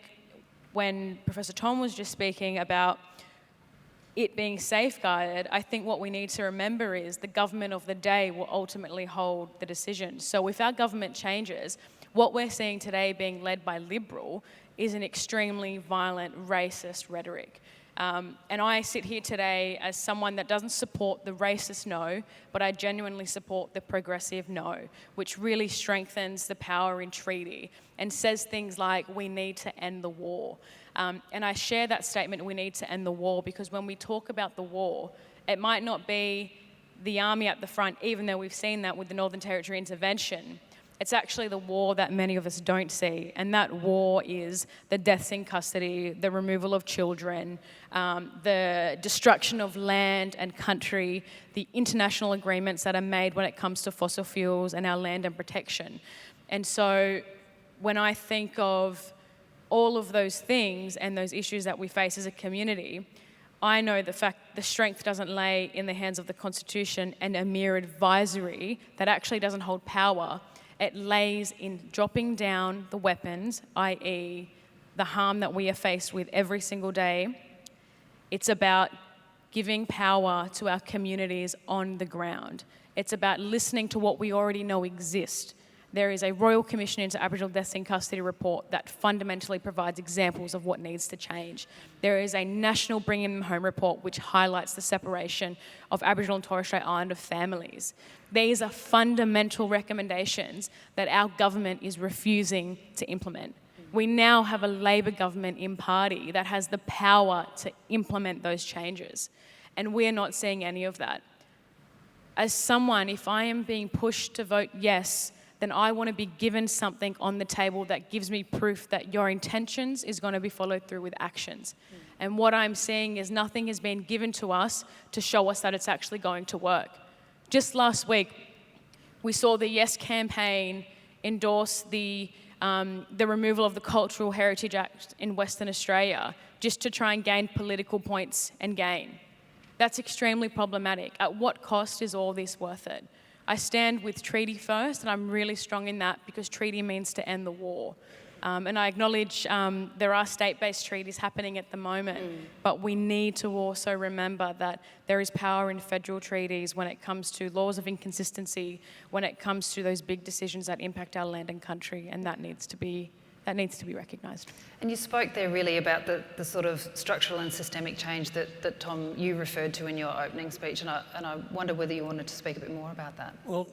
when Professor Tom was just speaking about it being safeguarded, I think what we need to remember is the government of the day will ultimately hold the decision. So if our government changes, what we're seeing today being led by Liberal is an extremely violent, racist rhetoric. And I sit here today as someone that doesn't support the racist no, but I genuinely support the progressive no, which really strengthens the power in treaty and says things like, we need to end the war. And I share that statement, we need to end the war, because when we talk about the war, it might not be the army at the front, even though we've seen that with the Northern Territory intervention. It's actually the war that many of us don't see, and that war is the deaths in custody, the removal of children, the destruction of land and country, the international agreements that are made when it comes to fossil fuels and our land and protection. And so when I think of all of those things and those issues that we face as a community, I know the strength doesn't lay in the hands of the Constitution and a mere advisory that actually doesn't hold power. It lays in dropping down the weapons, i.e. the harm that we are faced with every single day. It's about giving power to our communities on the ground. It's about listening to what we already know exists. There is a Royal Commission into Aboriginal Deaths in Custody report that fundamentally provides examples of what needs to change. There is a National Bringing Them Home report which highlights the separation of Aboriginal and Torres Strait Islander families. These are fundamental recommendations that our government is refusing to implement. We now have a Labor government in party that has the power to implement those changes, and we're not seeing any of that. As someone, if I am being pushed to vote yes, then I want to be given something on the table that gives me proof that your intentions is going to be followed through with actions. And what I'm seeing is nothing has been given to us to show us that it's actually going to work. Just last week, we saw the Yes campaign endorse the removal of the Cultural Heritage Act in Western Australia just to try and gain political points and gain. That's extremely problematic. At what cost is all this worth it? I stand with treaty first, and I'm really strong in that because treaty means to end the war. And I acknowledge there are state-based treaties happening at the moment, but we need to also remember that there is power in federal treaties when it comes to laws of inconsistency, when it comes to those big decisions that impact our land and country, and that needs to be recognised. And you spoke there really about the sort of structural and systemic change that Tom, you referred to in your opening speech, and I wonder whether you wanted to speak a bit more about that. Well,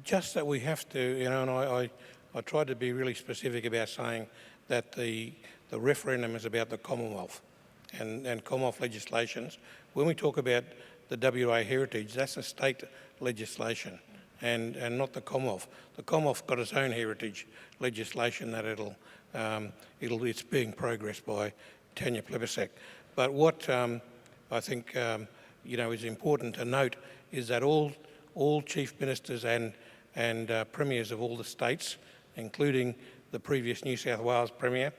just that we have to, and I tried to be really specific about saying that the referendum is about the Commonwealth and Commonwealth legislations. When we talk about the WA heritage, that's a state legislation and not the Commonwealth. The Commonwealth got its own heritage legislation that it's being progressed by Tanya Plibersek. But what I think is important to note is that all chief ministers and premiers of all the states, including the previous New South Wales Premier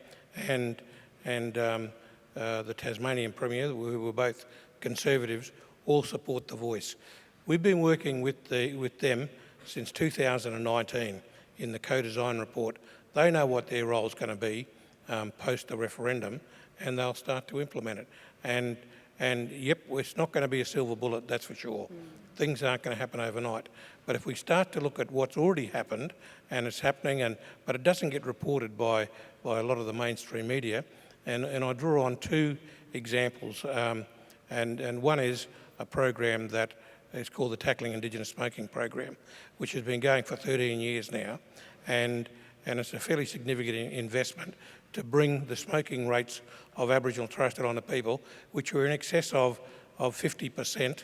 and the Tasmanian Premier, who were both Conservatives, all support the voice. We've been working with them since 2019 in the co-design report. They know what their role is going to be post the referendum, and they'll start to implement it. And yep, it's not going to be a silver bullet, that's for sure. Things aren't going to happen overnight. But if we start to look at what's already happened, and it's happening, but it doesn't get reported by a lot of the mainstream media, and I draw on two examples. And one is a program that is called the Tackling Indigenous Smoking Program, which has been going for 13 years now, and it's a fairly significant investment to bring the smoking rates of Aboriginal and Torres Strait Islander people, which were in excess of 50%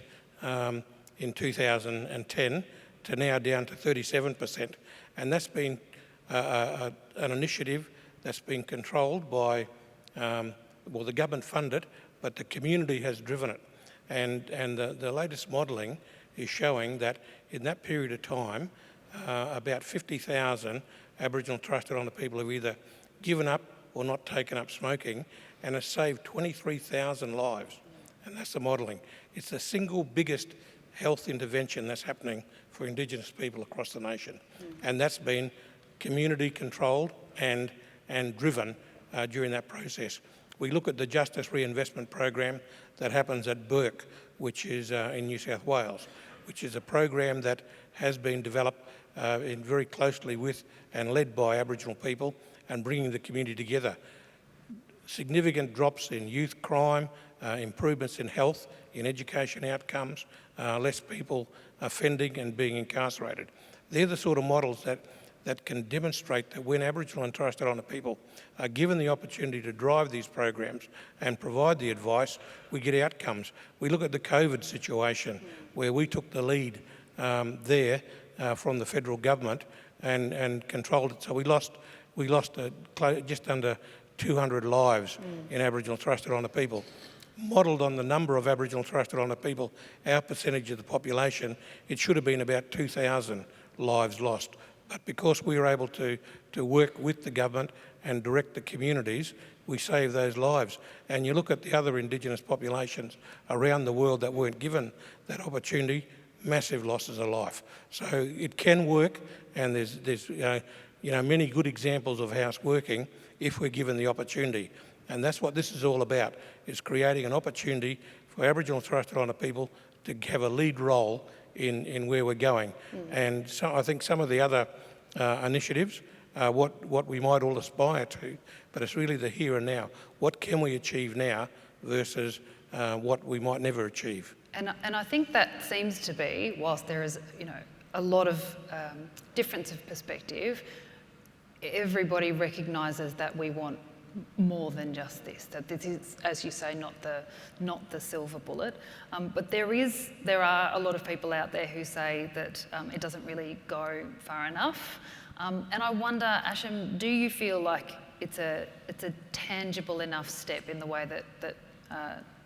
in 2010, to now down to 37%. And that's been an initiative that's been controlled by, well, the government funded, but the community has driven it. And the latest modelling is showing that in that period of time, about 50,000 Aboriginal and Torres Strait Islander people have either given up or not taken up smoking, and has saved 23,000 lives. And that's the modelling. It's the single biggest health intervention that's happening for Indigenous people across the nation. And that's been community controlled and driven during that process. We look at the Justice Reinvestment Program that happens at Burke, which is in New South Wales, which is a program that has been developed very closely with and led by Aboriginal people and bringing the community together. Significant drops in youth crime, improvements in health, in education outcomes, less people offending and being incarcerated. They're the sort of models that can demonstrate that when Aboriginal and Torres Strait Islander people are given the opportunity to drive these programs and provide the advice, we get outcomes. We look at the COVID situation where we took the lead there from the federal government and controlled it. So we lost just under 200 lives in Aboriginal and Torres Strait Islander people. Modelled on the number of Aboriginal and Torres Strait Islander people, our percentage of the population, it should have been about 2,000 lives lost. But because we were able to work with the government and direct the communities, we saved those lives. And you look at the other Indigenous populations around the world that weren't given that opportunity, massive losses of life. So it can work, and there's many good examples of how it's working if we're given the opportunity. And that's what this is all about, is creating an opportunity for Aboriginal and Torres Strait Islander people to have a lead role in where we're going. And so I think some of the other initiatives are what we might all aspire to, but it's really the here and now. What can we achieve now versus what we might never achieve? And I think that seems to be, whilst there is, a lot of difference of perspective, everybody recognises that we want more than just this, that this is, as you say, not the silver bullet. But there are a lot of people out there who say that it doesn't really go far enough. And I wonder, Asham, do you feel like it's a tangible enough step in the way that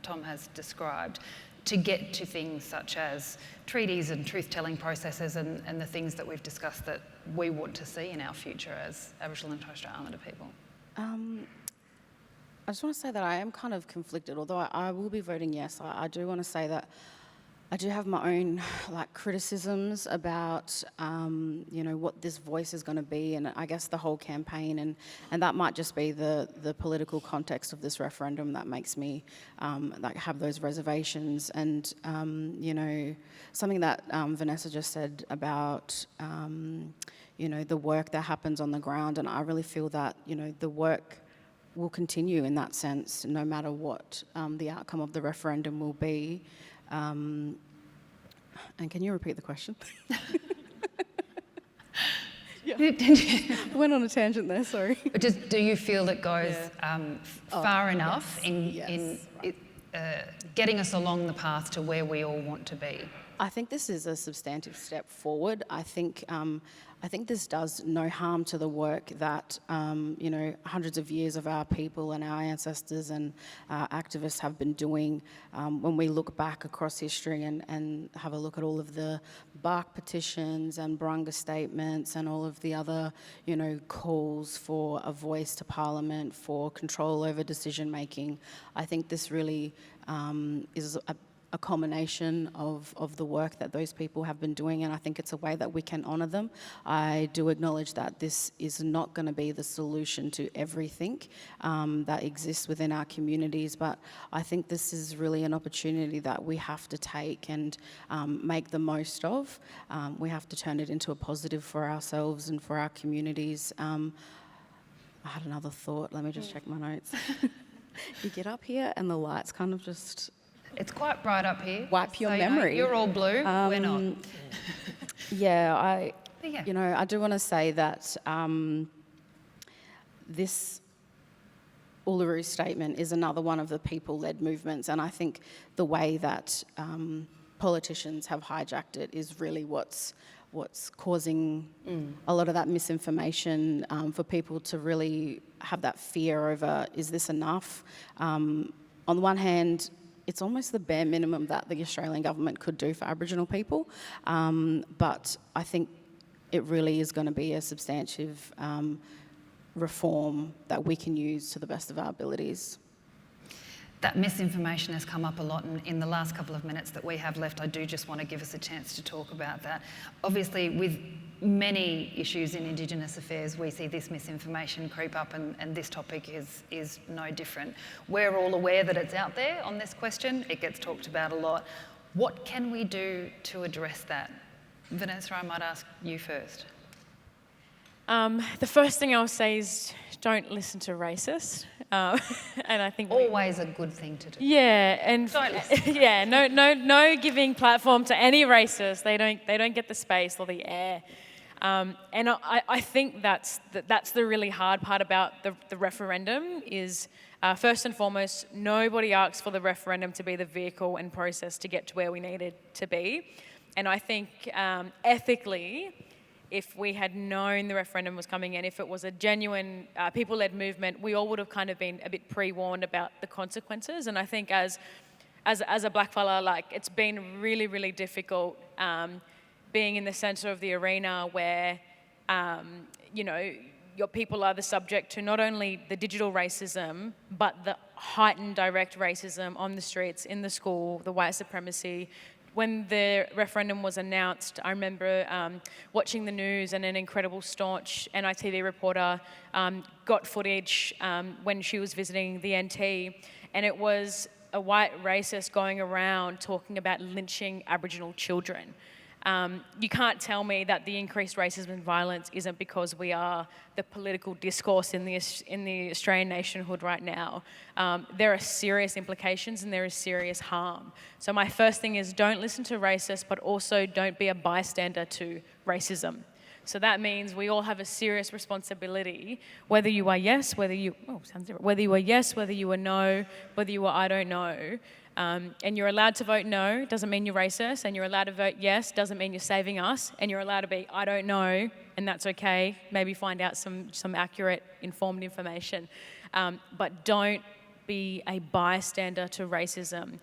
Tom has described to get to things such as treaties and truth-telling processes and the things that we've discussed that we want to see in our future as Aboriginal and Torres Strait Islander people? I just want to say that I am kind of conflicted, although I will be voting yes. I do want to say that I do have my own criticisms about what this voice is going to be, and I guess the whole campaign, and that might just be the political context of this referendum that makes me have those reservations. And something that Vanessa just said about the work that happens on the ground, and I really feel that the work will continue in that sense, no matter what the outcome of the referendum will be. And can you repeat the question? I went on a tangent there, sorry. Do you feel it goes far enough in getting us along the path to where we all want to be? I think this is a substantive step forward. I think this does no harm to the work that hundreds of years of our people and our ancestors and activists have been doing. When we look back across history and have a look at all of the bark petitions and Barunga statements and all of the other calls for a voice to Parliament, for control over decision making, I think this really is a culmination of the work that those people have been doing, and I think it's a way that we can honour them. I do acknowledge that this is not going to be the solution to everything that exists within our communities, but I think this is really an opportunity that we have to take and make the most of. We have to turn it into a positive for ourselves and for our communities. I had another thought, let me just check my notes. You get up here and the lights kind of just... It's quite bright up here. Wipe your so, memory. You're all blue, we're not. Yeah, I do want to say that this Uluru Statement is another one of the people-led movements, and I think the way that politicians have hijacked it is really what's causing a lot of that misinformation for people to really have that fear over, is this enough? On the one hand, it's almost the bare minimum that the Australian government could do for Aboriginal people, but I think it really is going to be a substantive reform that we can use to the best of our abilities. That misinformation has come up a lot, and in the last couple of minutes that we have left, I do just want to give us a chance to talk about that. Obviously, with many issues in Indigenous affairs, we see this misinformation creep up, and this topic is no different. We're all aware that it's out there on this question. It gets talked about a lot. What can we do to address that? Vanessa, I might ask you first. The first thing I'll say is don't listen to racists. And I think always a good thing to do. Yeah, and don't listen. Yeah, no giving platform to any racists. They don't get the space or the air. And I think that's the really hard part about the referendum is first and foremost, nobody asked for the referendum to be the vehicle and process to get to where we needed to be. And I think ethically, if we had known the referendum was coming in, if it was a genuine people-led movement, we all would have kind of been a bit pre-warned about the consequences. And I think as a black fella, like, it's been really, really difficult being in the centre of the arena where, your people are the subject to not only the digital racism, but the heightened direct racism on the streets, in the school, the white supremacy. When the referendum was announced, I remember watching the news, and an incredible staunch NITV reporter got footage when she was visiting the NT, and it was a white racist going around talking about lynching Aboriginal children. You can't tell me that the increased racism and violence isn't because we are the political discourse in the Australian nationhood right now. There are serious implications and there is serious harm. So my first thing is don't listen to racists, but also don't be a bystander to racism. So that means we all have a serious responsibility, whether you are yes, whether you are no, whether you are I don't know. And you're allowed to vote no, doesn't mean you're racist, and you're allowed to vote yes, doesn't mean you're saving us, and you're allowed to be I don't know, and that's okay, maybe find out some accurate, informed information. But don't be a bystander to racism.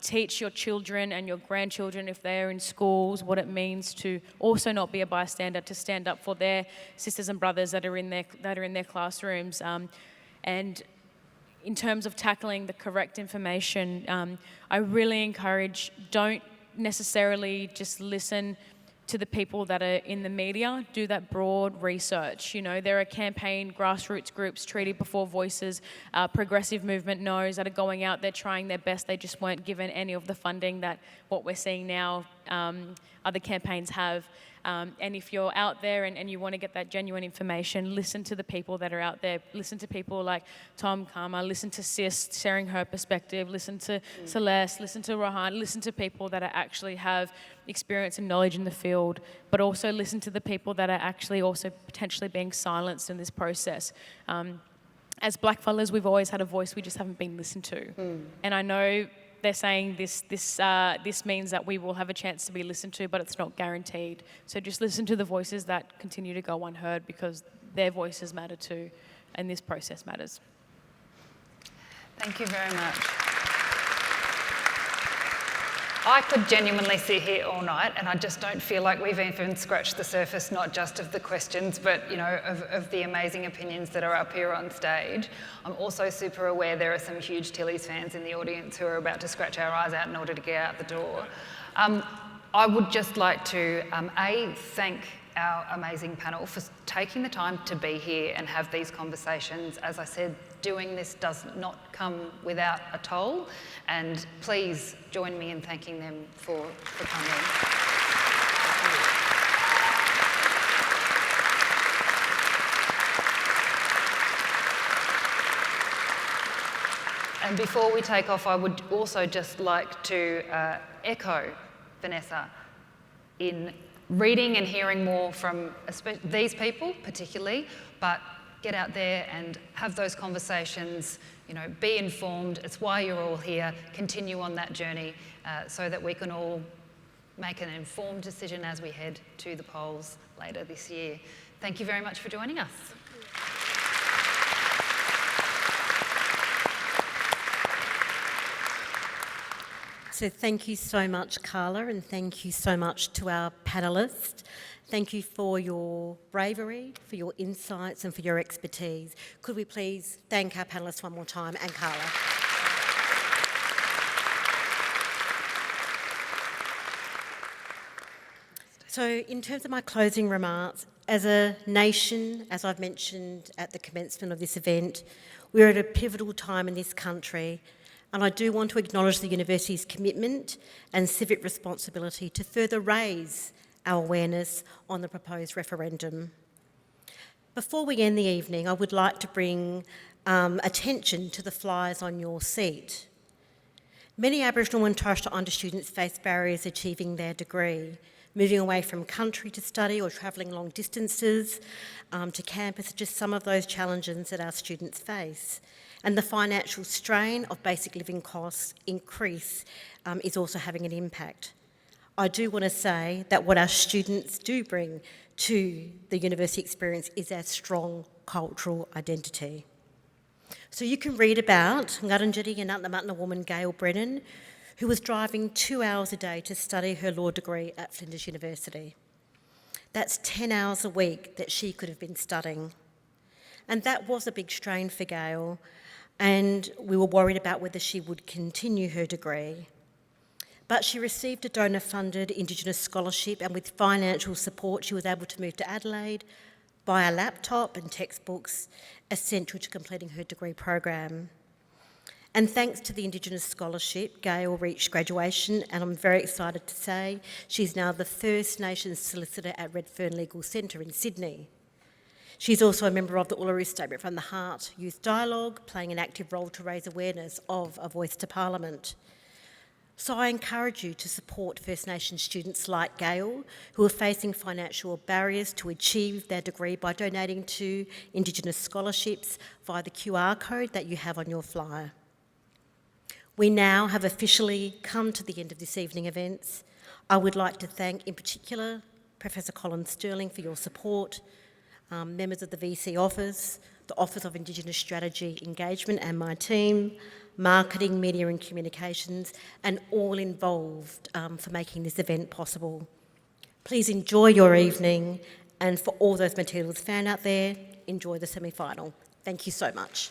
Teach your children and your grandchildren, if they're in schools, what it means to also not be a bystander, to stand up for their sisters and brothers that are in their classrooms. And in terms of tackling the correct information, I really encourage, don't necessarily just listen to the people that are in the media. Do that broad research. There are campaign grassroots groups, Treaty Before Voices, Progressive Movement Knows, that are going out there trying their best. They just weren't given any of the funding that what we're seeing now other campaigns have. And if you're out there and you want to get that genuine information, listen to the people that are out there. Listen to people like Tom Karma, listen to Sis sharing her perspective, listen to Celeste, listen to Rohan, listen to people that actually have experience and knowledge in the field, but also listen to the people that are actually also potentially being silenced in this process. As blackfellas, we've always had a voice, we just haven't been listened to. And I know they're saying this means that we will have a chance to be listened to, but it's not guaranteed. So just listen to the voices that continue to go unheard, because their voices matter too, and this process matters. Thank you very much. I could genuinely sit here all night, and I just don't feel like we've even scratched the surface, not just of the questions, but of the amazing opinions that are up here on stage. I'm also super aware there are some huge Tilly's fans in the audience who are about to scratch our eyes out in order to get out the door. I would just like to, thank our amazing panel for taking the time to be here and have these conversations. As I said, doing this does not come without a toll, and please join me in thanking them for coming. And before we take off, I would also just like to echo Vanessa in reading and hearing more from these people particularly, but get out there and have those conversations, be informed. It's why you're all here. Continue on that journey so that we can all make an informed decision as we head to the polls later this year. Thank you very much for joining us. So thank you so much, Carla, and thank you so much to our panellists. Thank you for your bravery, for your insights and for your expertise. Could we please thank our panellists one more time, and Carla. So in terms of my closing remarks, as a nation, as I've mentioned at the commencement of this event, we're at a pivotal time in this country, and I do want to acknowledge the university's commitment and civic responsibility to further raise our awareness on the proposed referendum. Before we end the evening, I would like to bring attention to the flyers on your seat. Many Aboriginal and Torres Strait Islander students face barriers achieving their degree, moving away from country to study or travelling long distances to campus are just some of those challenges that our students face. And the financial strain of basic living costs increase is also having an impact. I do want to say that what our students do bring to the university experience is our strong cultural identity. So you can read about Ngarrindjeri and Ngarrindjeri woman Gail Brennan, who was driving 2 hours a day to study her law degree at Flinders University. That's 10 hours a week that she could have been studying. And that was a big strain for Gail, and we were worried about whether she would continue her degree. But she received a donor-funded Indigenous scholarship, and with financial support she was able to move to Adelaide, buy a laptop and textbooks essential to completing her degree program. And thanks to the Indigenous scholarship, Gail reached graduation, and I'm very excited to say she's now the First Nations solicitor at Redfern Legal Centre in Sydney. She's also a member of the Uluru Statement from the Heart Youth Dialogue, playing an active role to raise awareness of A Voice to Parliament. So I encourage you to support First Nations students like Gail, who are facing financial barriers to achieve their degree by donating to Indigenous scholarships via the QR code that you have on your flyer. We now have officially come to the end of this evening events. I would like to thank in particular Professor Colin Sterling for your support, members of the VC Office, the Office of Indigenous Strategy Engagement and my team, marketing, media and communications, and all involved for making this event possible. Please enjoy your evening, and for all those materials found out there, enjoy the semi-final. Thank you so much.